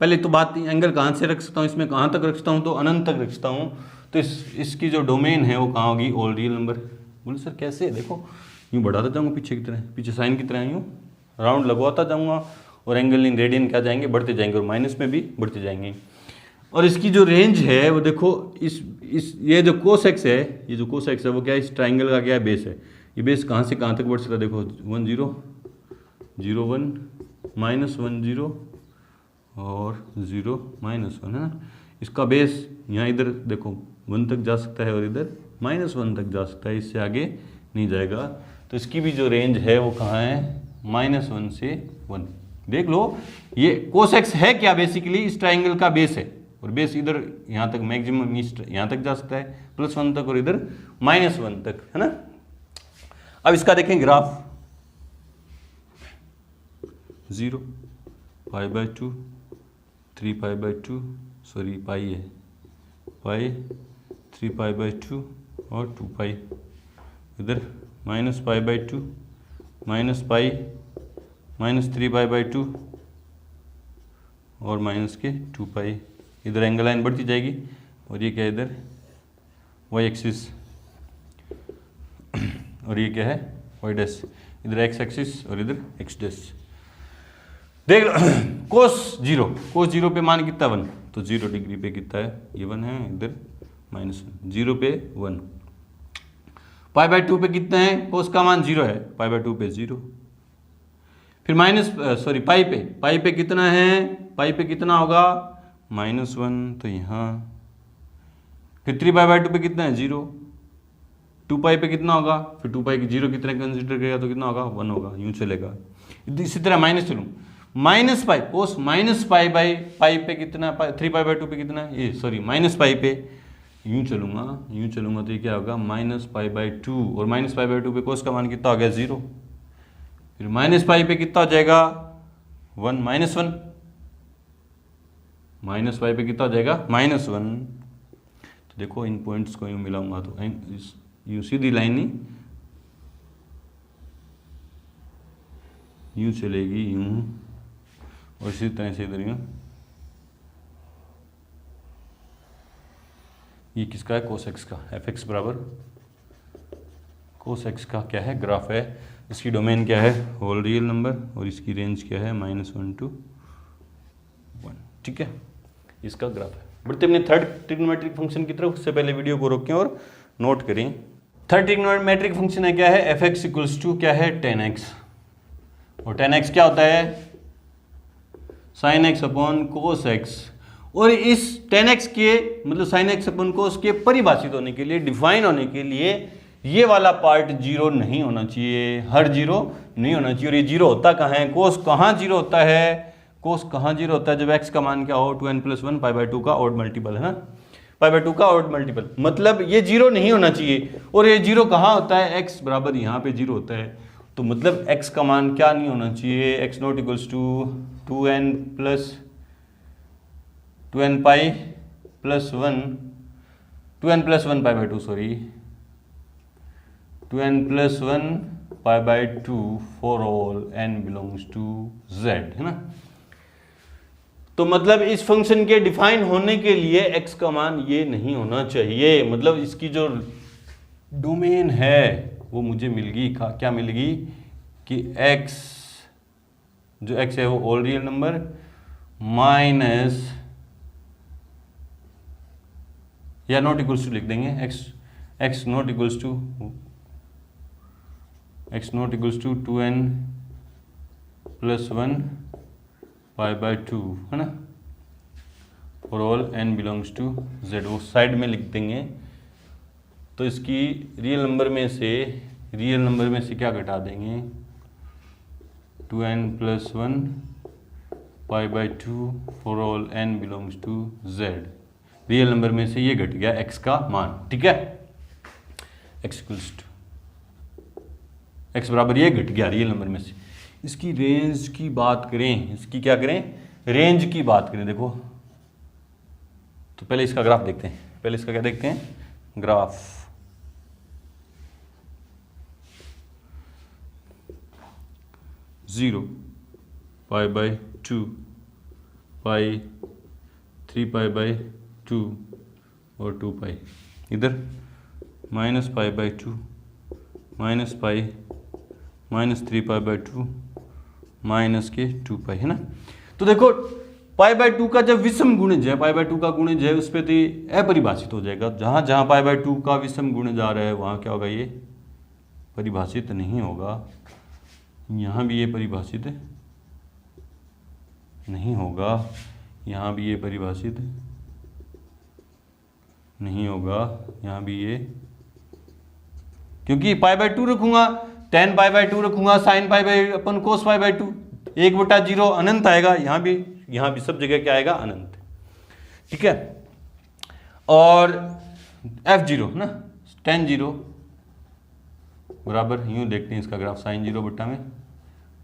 पहले तो बात एंगल कहाँ से रख सकता हूँ, इसमें कहाँ तक रख सकता हूँ, तो अनंत तक रख सकता हूँ। तो इसकी जो डोमेन है वो कहाँ होगी ऑल रियल नंबर। बोले सर कैसे, देखो यूँ बढ़ाता जाऊँगा पीछे की तरह, पीछे साइन की तरह यूँ राउंड लगवाता जाऊँगा और एंगल इन रेडियन क्या जाएंगे बढ़ते जाएंगे और माइनस में भी बढ़ते जाएंगे। और इसकी जो रेंज है वो देखो इस ये जो cos x है, ये जो cos x है वो क्या है इस ट्राइंगल का क्या है बेस है, ये बेस कहाँ से कहाँ तक बढ़ सकता है, देखो 1 0 0 1 -1 0 और 0 -1 है ना। इसका बेस यहाँ इधर देखो 1 तक जा सकता है और इधर -1 तक जा सकता है, इससे आगे नहीं जाएगा। तो इसकी भी जो रेंज है वो कहाँ है -1 से 1। देख लो ये cos x है क्या, बेसिकली इस ट्राइंगल का बेस है और बेस इधर यहाँ तक मैक्सिमम यहाँ तक जा सकता है +1 तक और इधर -1 तक है ना। अब इसका देखें ग्राफ 0 π/2 3π/2 सॉरी पाई है पाई 3π/2 और 2π, इधर -π/2 -π -3π/2 और माइनस के 2π, इधर एंगल लाइन बढ़ती जाएगी और ये क्या है इधर वाई एक्सिस और ये क्या है वाई डैश, इधर एक्स एक्सिस और इधर एक्स डैश। देख लो cos 0 पे मान कितना 1, तो 0 डिग्री पे कितना है ये 1 है, इधर -1 0 पे 1। π/2 पे कितना है cos का मान 0 है, π/2 पे 0। फिर पाई पे कितना है, पाई पे कितना होगा -1, तो यहाँ फिर 3π/2 पे कितना है 0, 2π पे कितना होगा, फिर 2π की 0 की तरह कंसिडर करेगा तो कितना होगा 1 होगा, यूँ चलेगा। इसी तरह माइनस चलूँ -π कोस -π/पाई पे कितना 3π/2 पे कितना है ये सॉरी -π पे यूँ चलूँगा तो ये क्या होगा -π/2 और -π/2 पे कोस का मान कितना हो गया 0, फिर -π पे कितना हो जाएगा 1 -1 -π पे कितना हो जाएगा -1। तो देखो इन पॉइंट्स को यूँ मिलाऊंगा तो यूँ सीधी लाइन नहीं यूँ चलेगी यूँ, और इसी तरह से इधर यूँ। ये किसका है? कोस एक्स का। एफ एक्स बराबर कोस एक्स का क्या है? ग्राफ है। इसकी डोमेन क्या है? होल रियल नंबर, और इसकी रेंज क्या है? -1 to 1। ठीक है, इसका ग्राफ है। बढ़ते अपने थर्ड ट्रिग्नोमेट्रिक फंक्शन की तरफ। उससे पहले वीडियो को रोकें और नोट करें। थर्ड ट्रिग्नोमेट्रिक फंक्शन है क्या है? एफ एक्स इक्वल्स टू क्या है? tan x। और tan x क्या होता है? sin x upon cos x। और इस tan x के मतलब sin x अपॉन cos के परिभाषित होने के लिए, डिफाइन होने के लिए, ये वाला पार्ट जीरो नहीं होना चाहिए, हर जीरो नहीं होना चाहिए। और ये जीरो होता कहाँ है? cos कहाँ जीरो होता है? cos कहाँ जीरो होता है? जब x का मान क्या हो? 2n+1 π/2 का ऑड मल्टीपल है ना, π/2 का ऑड मल्टीपल, मतलब ये जीरो नहीं होना चाहिए। और ये जीरो कहाँ होता है? x बराबर यहाँ पे जीरो होता है। तो मतलब x का मान क्या नहीं होना चाहिए? x not equals to 2n + 2n π+1 2n+1 π/2 sorry 2n+1 π/2 for all n belongs to z, है ना। तो मतलब इस फंक्शन के डिफाइन होने के लिए x का मान ये नहीं होना चाहिए। मतलब इसकी जो डोमेन है वो मुझे मिल गई, क्या मिल गई कि x जो x है वो ऑल रियल नंबर माइनस या नॉट इक्वल्स टू लिख देंगे x not equals to 2n+1 π/2, है ना, for all n belongs to z। वो साइड में लिख देंगे। तो इसकी रियल नंबर में से क्या घटा देंगे? 2n+1 π/2 for all n belongs to z। Real number में से ये घट गया x का मान। ठीक है, x बराबर ये घट गया रियल नंबर में से। इसकी रेंज की बात करें, इसकी क्या करें? रेंज की बात करें। देखो तो पहले इसका ग्राफ देखते हैं। पहले इसका क्या देखते हैं? ग्राफ। जीरो π/2 पाई 3π/2 और 2π, इधर -π/2 -π -3π/2 माइनस के 2π, है ना। तो देखो π/2 का जब विषम गुणज है, π/2 का गुणज है, उस पर तो ये अपरिभाषित हो जाएगा। जहाँ जहाँ π/2 का विषम गुणज आ रहा है वहाँ क्या होगा? ये परिभाषित नहीं होगा। यहाँ भी ये परिभाषित नहीं होगा, यहाँ भी ये परिभाषित नहीं होगा, यहाँ भी ये, क्योंकि π/2 रखूंगा, tan π/2 रखूंगा, sin π/cos π/2, 1/0 अनंत आएगा। यहाँ भी सब जगह क्या आएगा? अनंत। ठीक है, और f0 ना, tan 0 बराबर, यूं देखते हैं इसका ग्राफ, sin 0 बट्टा में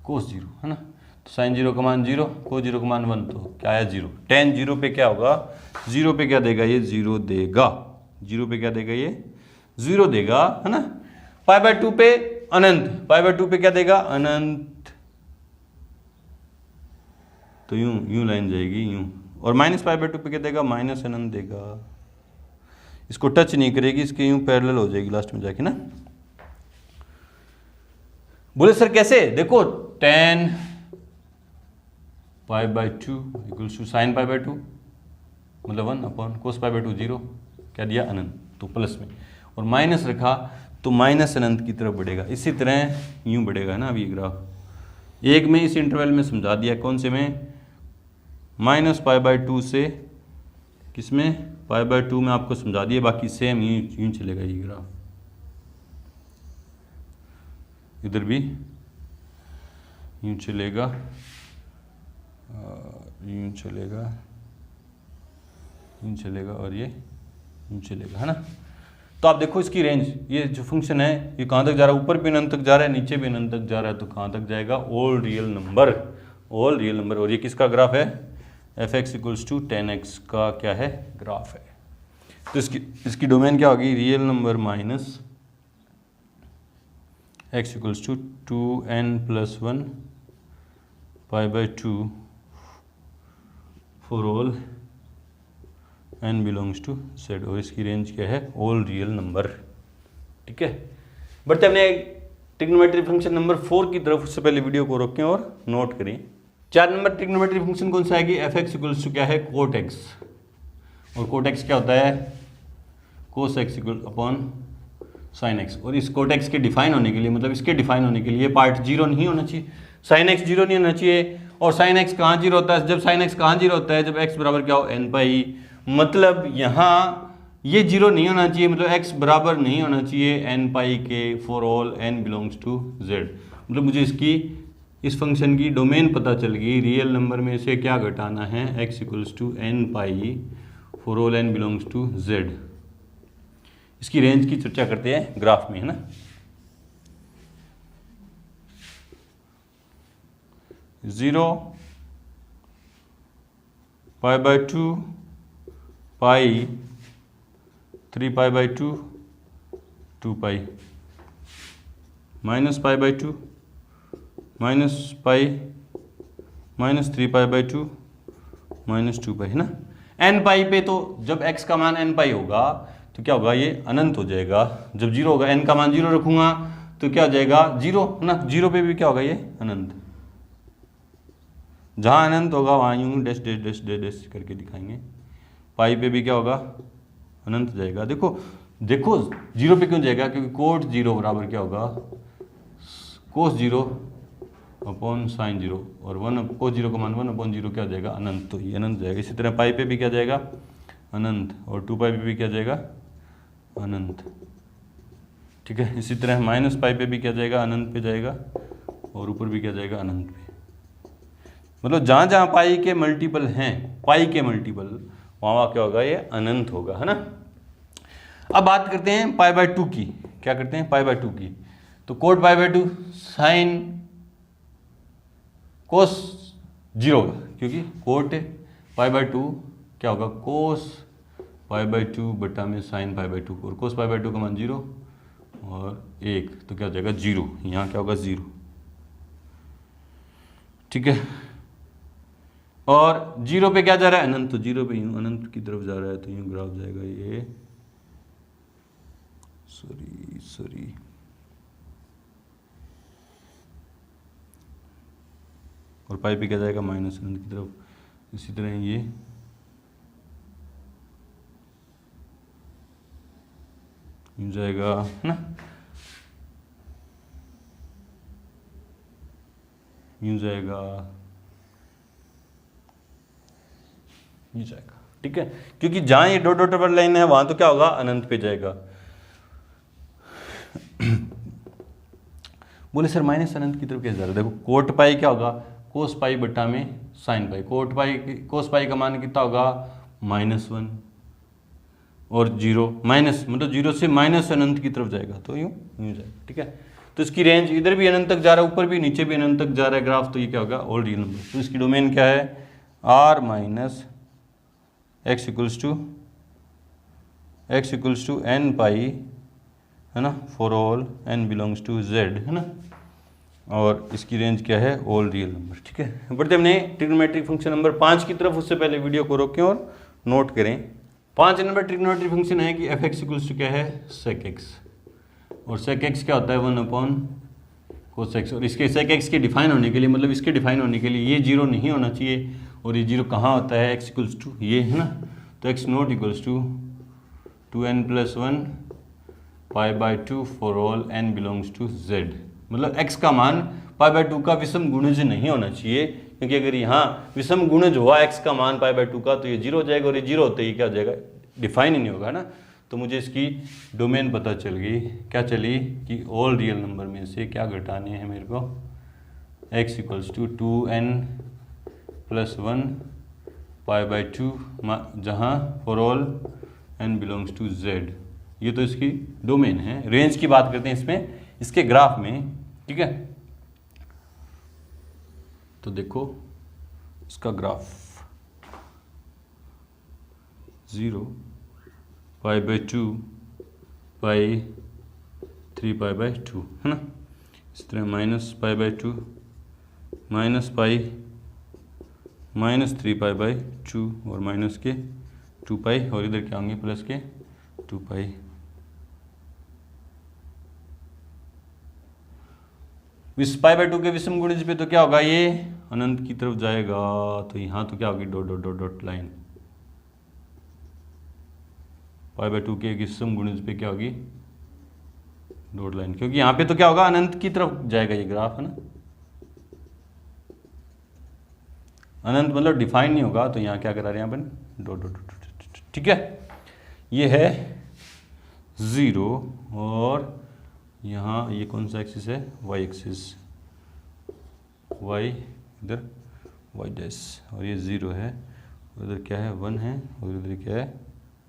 cos 0, है ना। तो sin 0 का मान 0, cos 0 का मान 1, तो क्या आया? 0। tan 0 पे क्या होगा? 0 पे क्या देगा? ये 0 देगा। 0 पे क्या देगा? ये 0 देगा, है ना। π/2 पे अनंत, π/2 पे क्या देगा? अनंत। तो यूं लाइन जाएगी यूं, और -π/2 पे क्या देगा? माइनस अनंत देगा। इसको टच नहीं करेगी, इसके यूं पैरेलल हो जाएगी लास्ट में जाके ना। बोले सर कैसे? देखो tan π/2 इक्वल्स टू sin π/2 मतलब 1/cos π/2 0, क्या दिया? अनंत, तो प्लस में, और माइनस रखा तो माइनस अनंत की तरफ बढ़ेगा। इसी तरह यूं बढ़ेगा ना। अभी ग्राफ एक में इस इंटरवल में समझा दिया, कौन से में? -π/2 से किस में? π/2 में आपको समझा दिया, बाकी सेम यूं चलेगा ये ग्राफ। इधर भी यूं चलेगा, यूं चलेगा, यूं चलेगा, और ये यूं चलेगा, है ना। तो आप देखो इसकी रेंज, ये जो फंक्शन है ये कहाँ तक जा रहा है? ऊपर भी अनंत तक जा रहा है, नीचे भी अनंत तक जा रहा है, तो कहाँ तक जाएगा? All real number, all real number. और ये किसका ग्राफ है? f(x = tan x) का क्या है? ग्राफ है। तो इसकी डोमेन क्या होगी? Real number minus x = 2n+1 π/2 for all n belongs to z, और इसकी रेंज क्या है, ऑल रियल नंबर। ठीक है, बढ़ते हमने ट्रिग्नोमेट्री फंक्शन नंबर 4 की तरफ। उससे पहले वीडियो को रोकें और नोट करें। 4 नंबर ट्रिग्नोमेट्री फंक्शन कौन सा है कि f(x) इक्वल्स टू क्या है, कोट x, और कोट x क्या होता है, cos x upon sine x। और इस कोट x के डिफाइन होने के लिए, मतलब इसके डिफाइन होने के लिए पार्ट 0 नहीं होना चाहिए, साइन x 0 नहीं होना चाहिए। और साइन x कहाँ 0 होता है, जब साइन x कहाँ 0 होता है, जब x बराबर क्या हो, n पाई। मतलब यहाँ ये 0 नहीं होना चाहिए, मतलब x बराबर नहीं होना चाहिए n पाई के for all n belongs to z। मतलब मुझे इसकी, इस फंक्शन की डोमेन पता चल गई, रियल नंबर में से क्या घटाना है, x equals to n pi for all n belongs to z। इसकी रेंज की चर्चा करते हैं ग्राफ में, है ना। Zero, π/2, pi, 3π/2, 2π, minus π/2, minus pi, minus 3π/2, minus 2π, है ना। n पाई पे तो जब x का मान n पाई होगा तो क्या होगा, ये अनंत हो जाएगा। जब 0 होगा, n का मान 0 रखूंगा तो क्या हो जाएगा, 0, है ना। 0 पे भी क्या होगा, ये अनंत। जहाँ अनंत होगा वहाँ यूँ dash dash dash dash dash करके दिखाएंगे। पाई पे भी क्या होगा, अनंत जाएगा। देखो देखो 0 पे क्यों जाएगा, क्योंकि कोट 0 बराबर क्या होगा, कोस 0 अपॉन साइन 0, और 1 कोस 0 का मान 1/0 क्या हो जाएगा, अनंत। तो ये अनंत जाएगा। इसी तरह पाई पे भी क्या जाएगा, अनंत, और 2π पे भी क्या जाएगा, अनंत। ठीक है, इसी तरह माइनस पाई पे भी क्या जाएगा, अनंत पे जाएगा, और ऊपर भी क्या जाएगा, अनंत पे। मतलब जहाँ जहाँ पाई के मल्टीपल हैं, पाई के मल्टीपल, वहाँ क्या होगा, ये अनंत होगा, है ना। अब बात करते हैं π/2 की। क्या करते हैं, π/2 की। तो कोट π/2 साइन कोस 0 होगा, क्योंकि कोट π/2 क्या होगा, कोस π/2 बटा में साइन π/2, और कोस π/2 का मान 0 और 1, तो क्या हो जाएगा 0। यहाँ क्या होगा, 0। ठीक है, और 0 पे क्या जा रहा है, अनंत। तो 0 पे यूँ अनंत की तरफ जा रहा है, तो यूँ ग्राफ जाएगा ये, सॉरी और पाई पे क्या जाएगा, माइनस अनंत की तरफ। इसी तरह ये यूँ जाएगा, है ना, यूँ जाएगा, यूँ जाएगा। ठीक है, क्योंकि जहाँ ये डॉट डॉट लाइन है वहाँ तो क्या होगा, अनंत पे जाएगा। बोले सर माइनस अनंत की तरफ कैसे जा रहा है। देखो कोट पाई क्या होगा, कोस पाई बटा में साइन पाई। कोस पाई का मान कितना होगा, -1, और 0 माइनस, मतलब 0 से माइनस अनंत की तरफ जाएगा, तो यूँ जाएगा। ठीक है, तो इसकी रेंज इधर भी अनंत तक जा रहा है, ऊपर भी, नीचे भी अनंत तक जा रहा है ग्राफ। तो ये क्या होगा, ऑल रियल नंबर। तो इसकी डोमेन क्या है, r minus x equals to n pi, है ना, for all n belongs to z, है ना। और इसकी रेंज क्या है, ऑल रियल नंबर। ठीक है, बढ़ते हमने ट्रिग्नोमेट्रिक फंक्शन नंबर 5 की तरफ। उससे पहले वीडियो को रोकें और नोट करें। 5 नंबर ट्रिग्नोमेट्रिक फंक्शन है कि f(x) इक्वल्स टू क्या है, sec x, और sec x क्या होता है, 1/cos x। और इसके sec x के डिफाइन होने के लिए, मतलब इसके डिफाइन होने के लिए ये 0 नहीं होना चाहिए, और ये 0 कहाँ होता है, x इक्वल्स टू ये, है ना। तो x not equals to 2n+1 π/2 for all n belongs to z। मतलब x का मान π/2 का विषम गुणज नहीं होना चाहिए, क्योंकि अगर यहाँ विषम गुणज हुआ x का मान π/2 का, तो ये 0 हो जाएगा, और ये 0 होते ही क्या हो जाएगा, डिफाइन ही नहीं होगा ना। तो मुझे इसकी डोमेन पता चल गई, क्या चली, कि ऑल रियल नंबर में से क्या घटाने हैं मेरे को, x इक्वल्स टू 2n+1 π/2, जहाँ for all n belongs to z। ये तो इसकी डोमेन है। रेंज की बात करते हैं इसमें, इसके ग्राफ में। ठीक है, तो देखो इसका ग्राफ 0 π/2 पाई 3π/2, है ना। इस तरह -π/2 माइनस पाई माइनस 3π/2 और माइनस के 2π और इधर क्या होंगे प्लस के 2π। इस π/2 के विषम गुणज पे तो क्या होगा, ये अनंत की तरफ जाएगा, तो यहाँ तो क्या होगी dot dot dot dot line. π/2 के विषम गुणज पे क्या होगी डॉट लाइन, क्योंकि यहाँ पे तो क्या होगा अनंत की तरफ जाएगा ये ग्राफ, है ना। अनंत मतलब डिफाइन नहीं होगा, तो यहाँ क्या करा रहे हैं अपन डॉट डॉट डॉट। ठीक है, ये है 0 और यहाँ ये कौन सा एक्सिस है, y एक्सिस, y इधर y डैश, और ये 0 है, उधर क्या है 1 है, और इधर क्या है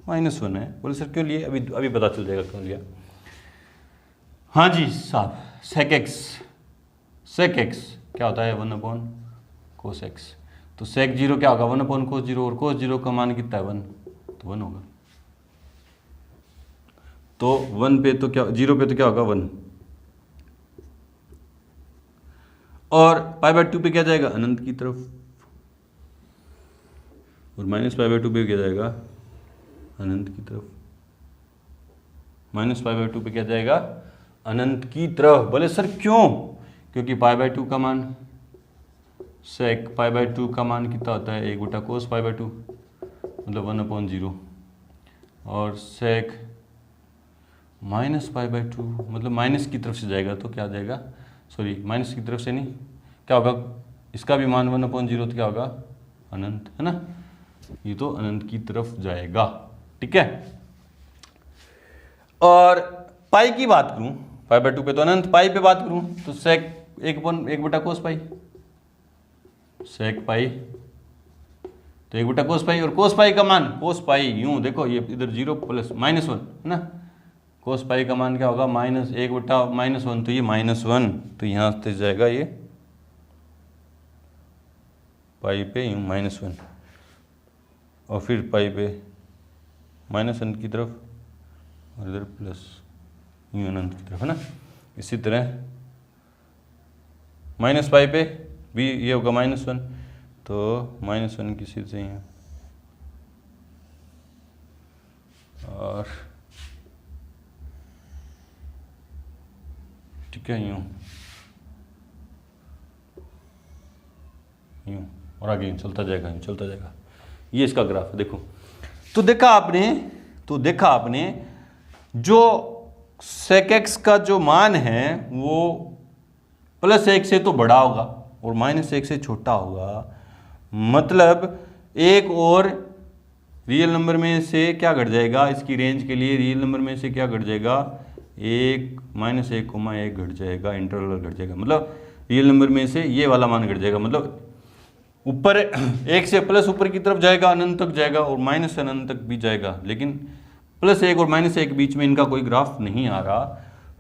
-1 है। बोले सर क्यों लिए, अभी पता चल जाएगा क्यों लिया। हाँ जी साहब, sec x क्या होता है 1/cos x, तो sec 0 क्या होगा 1/cos 0, और cos 0 का मान कितना है 1, तो 1 होगा। तो 1 पे तो क्या 0 पे तो क्या होगा 1, और π/2 पे क्या जाएगा अनंत की तरफ, और -π/2 पे क्या जाएगा अनंत की तरफ, -π/2 पे क्या जाएगा अनंत की तरफ। बोले सर क्यों, क्योंकि π/2 का मान sec π/2 का मान कितना होता है 1/cos π/2 मतलब 1/0, और sec -π/2 मतलब माइनस की तरफ से जाएगा तो क्या जाएगा, सॉरी माइनस की तरफ से नहीं, क्या होगा इसका भी मान 1/0, तो क्या होगा अनंत, है ना। ये तो अनंत की तरफ जाएगा। ठीक है, और पाई की बात करूं, π/2 पे तो अनंत, पाई पे बात करूं तो sec 1/cos π, sec पाई तो 1/cos π, और cos π का मान cos π यूं देखो, ये इधर 0 प्लस -1 है ना, cos π का मान क्या होगा -1/-1, तो ये -1, तो यहाँ से जाएगा ये पाई पे यूँ -1, और फिर पाई पे -1 की तरफ, और इधर प्लस यूँ अनंत की तरफ, है ना। इसी तरह -पाई पे भी ये होगा -1, तो -1 की सीध से यहाँ, और ठीक है यूँ यूँ, और आगे चलता जाएगा, यूँ चलता जाएगा। ये इसका ग्राफ है, देखो तो देखा आपने जो sec x का जो मान है वो +1 से तो बड़ा होगा और -1 से छोटा होगा, मतलब एक और रियल नंबर में से क्या घट जाएगा, इसकी रेंज के लिए रियल नंबर में से क्या घट जाएगा, 1 -1,1 घट जाएगा, इंटरवल घट जाएगा, मतलब रियल नंबर में से ये वाला मान घट जाएगा, मतलब ऊपर 1 से प्लस ऊपर की तरफ जाएगा, अनंत तक जाएगा, और माइनस अनंत तक भी जाएगा, लेकिन +1 और -1 बीच में इनका कोई ग्राफ नहीं आ रहा,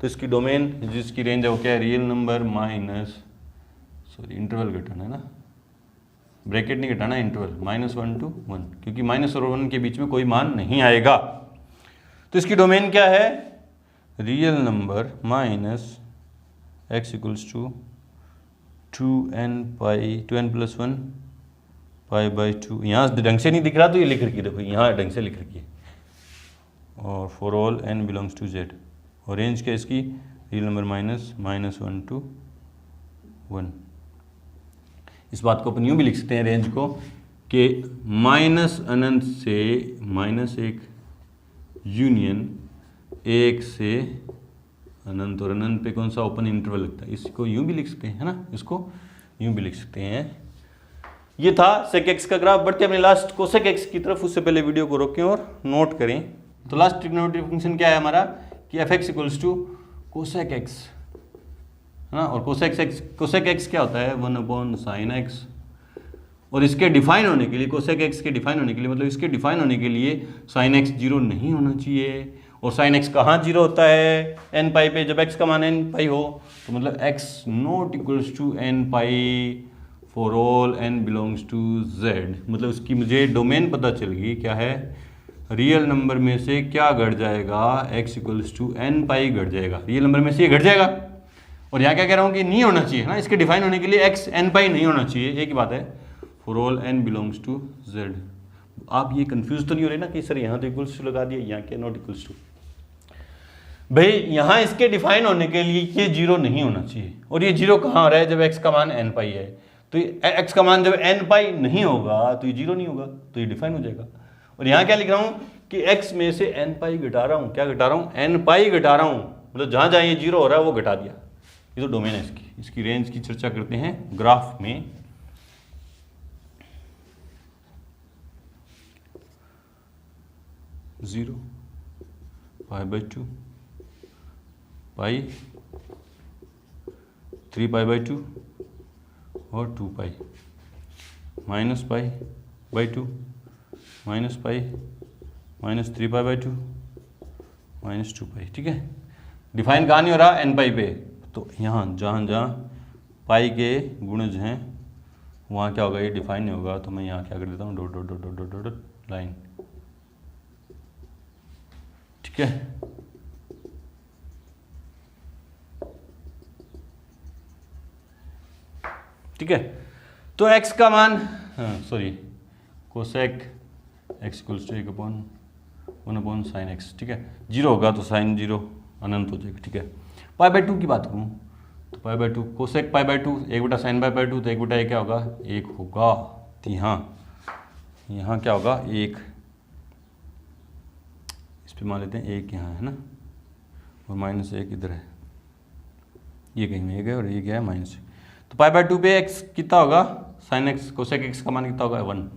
तो इसकी डोमेन जिसकी रेंज है वो क्या है, रियल नंबर इंटरवल घटाना है ना, ब्रैकेट नहीं घटाना, इंटरवल -1 to 1, क्योंकि -1 और 1 के बीच में कोई मान नहीं आएगा, तो इसकी डोमेन क्या है, रियल नंबर -x = 2n+1 π/2। यहाँ ढंग से नहीं दिख रहा तो ये लिख रखी है, देखो यहाँ ढंग से लिख रखी है, और for all n belongs to z, और रेंज क्या इसकी, रियल नंबर -1 to 1। इस बात को अपन यूँ भी लिख सकते हैं रेंज को कि -अनंत से -1 यूनियन 1 से अनंत, और अनंत पे कौन सा ओपन इंटरवल लगता है, इसको यूँ भी लिख सकते हैं, है ना, इसको यूँ भी लिख सकते हैं। ये था sec x का ग्राफ। बढ़ते अपने लास्ट cosec x की तरफ, उससे पहले वीडियो को रोकें और नोट करें। तो लास्ट ट्रिग्नोमेट्रिक फंक्शन क्या है हमारा, कि f(x) = cosec x, है ना, और cosec x क्या होता है 1/sin x, और इसके डिफाइन होने के लिए, cosec x के डिफाइन होने के लिए, मतलब इसके डिफाइन होने के लिए sin x 0 नहीं होना चाहिए, और sin x कहाँ 0 होता है, n पाई पे, जब x का मान n पाई हो, तो मतलब x ≠ n pi for all n belongs to z, मतलब उसकी मुझे डोमेन पता चल गई, क्या है, रियल नंबर में से क्या घट जाएगा, x = n पाई घट जाएगा, रियल नंबर में से ये घट जाएगा, और यहाँ क्या कह रहा हूँ कि नहीं होना चाहिए ना, इसके डिफाइन होने के लिए एक्स एन पाई नहीं होना चाहिए, एक ही बात है। For all n belongs to z. आप ये कंफ्यूज तो नहीं हो रहे ना कि सर यहाँ तो इक्वल्स टू लगा दिया, यहाँ क्या नॉट इक्वल्स टू। भाई यहाँ इसके डिफाइन होने के लिए ये जीरो नहीं होना चाहिए, और ये जीरो कहाँ हो रहा है, जब एक्स का मान एन पाई है। तो एक्स का मान जब एन पाई नहीं होगा तो ये जीरो नहीं होगा, तो ये डिफाइन हो जाएगा। और यहाँ क्या लिख रहा हूँ कि एक्स में से एन पाई घटा रहा हूँ, क्या घटा रहा हूँ, एन पाई घटा रहा हूँ, मतलब जहाँ जहाँ ये जीरो हो रहा है वो घटा दिया। ये तो डोमेन है इसकी रेंज की चर्चा करते हैं ग्राफ में। Zero, pi by two, pi, 3 pi by 2 और 2 pi, minus pi by 2, minus pi, minus 3 pi by 2, minus 2 pi. ठीक है, डिफाइन कहाँ नहीं हो रहा, एन पाई पे। तो यहाँ जहाँ जहाँ पाई के गुणज हैं वहाँ क्या होगा, ये डिफाइन नहीं होगा। तो मैं यहाँ क्या कर देता हूँ, dot dot dot dot dot dot line. ठीक है, ठीक है। तो x का मान, sorry, cosec x equals to 1/1 sine x। ठीक है, जीरो होगा तो साइन जीरो अनंत हो जाएगा। ठीक है, पाई बाई 2 की बात करूँ तो पाई बाई 2 कोसेक पाई बाई 2 1 बटा साइन पाई बाई 2, तो 1 बटा क्या होगा, 1 होगा। तो यहाँ क्या होगा, 1, इस पे मान लेते हैं 1 यहाँ है ना, और -1 इधर है, ये कहीं में 1 है और ये क्या है -1। तो पाई बाई 2 पे x कितना होगा, साइन x, कोसेक x का मान कितना होगा, 1,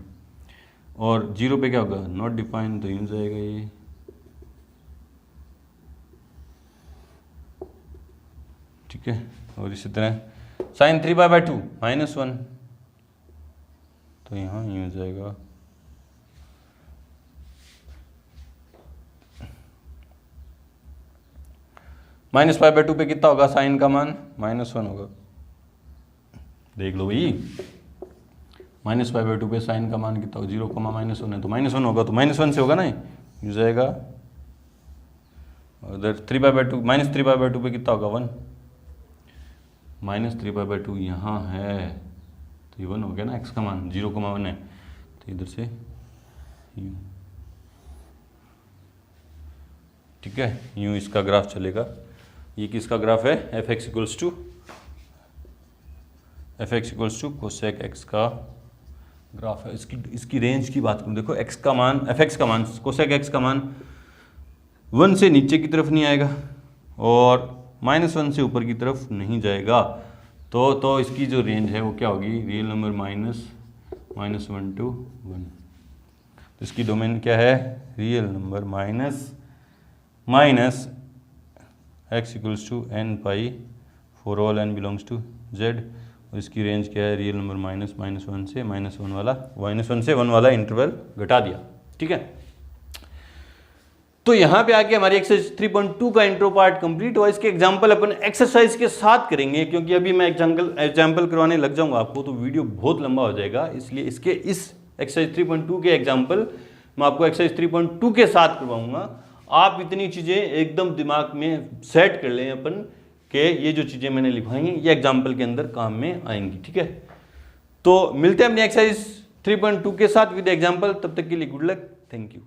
और 0 पे क्या होगा, नॉट डिफाइन, तो यूँ जाएगा ये। ठीक है, और इसी तरह साइन 3 पाई बाई 2 -1, तो यहाँ यूँ जाएगा। माइनस पाई बाई 2 पे कितना होगा, साइन का मान -1 होगा। देख लो भाई, माइनस पाई बाई 2 पे साइन का मान कितना होगा, 0, -1 है तो -1 होगा, तो -1 से होगा ना, ये जाएगा। उधर 3 पाई बाई 2, -3 पाई बाई 2 पे कितना होगा, 1, -3 पाई बाई 2 यहाँ है, तो ये 1 हो गया ना, x का मान 0, 1 है, तो इधर से यूँ। ठीक है, यूँ इसका ग्राफ चलेगा। ये किसका ग्राफ है, f x equals to cosec x का ग्राफ है। इसकी रेंज की बात करूँ, देखो एक्स का मान, एफ एक्स का मान, कोसेक एक्स का मान 1 से नीचे की तरफ नहीं आएगा और -1 से ऊपर की तरफ नहीं जाएगा। तो इसकी जो रेंज है वो क्या होगी, रियल नंबर -1 to 1। तो इसकी डोमेन क्या है, real number minus x equals to n pi for all n belongs to z, और इसकी रेंज क्या है, रियल नंबर -1 से -1 वाला इंटरवल घटा दिया। ठीक है, तो यहाँ पे आके हमारी एक्सरसाइज 3.2 का इंट्रो पार्ट कंप्लीट हुआ। इसके एग्जांपल अपन एक्सरसाइज के साथ करेंगे, क्योंकि अभी मैं एग्जांपल करवाने लग जाऊंगा आपको तो वीडियो बहुत लंबा हो जाएगा, इसलिए इस एक्सरसाइज 3.2 के एग्जांपल मैं आपको एक्सरसाइज 3.2 के साथ करवाऊंगा। आप इतनी चीज़ें एकदम दिमाग में सेट कर लें अपन कि ये जो चीज़ें मैंने लिखवाई हैं ये एग्जाम्पल के अंदर काम में आएंगी। ठीक है, तो मिलते हैं अपनी एक्सरसाइज 3.2 के साथ विद एग्जाम्पल। तब तक के लिए गुड लक, थैंक यू।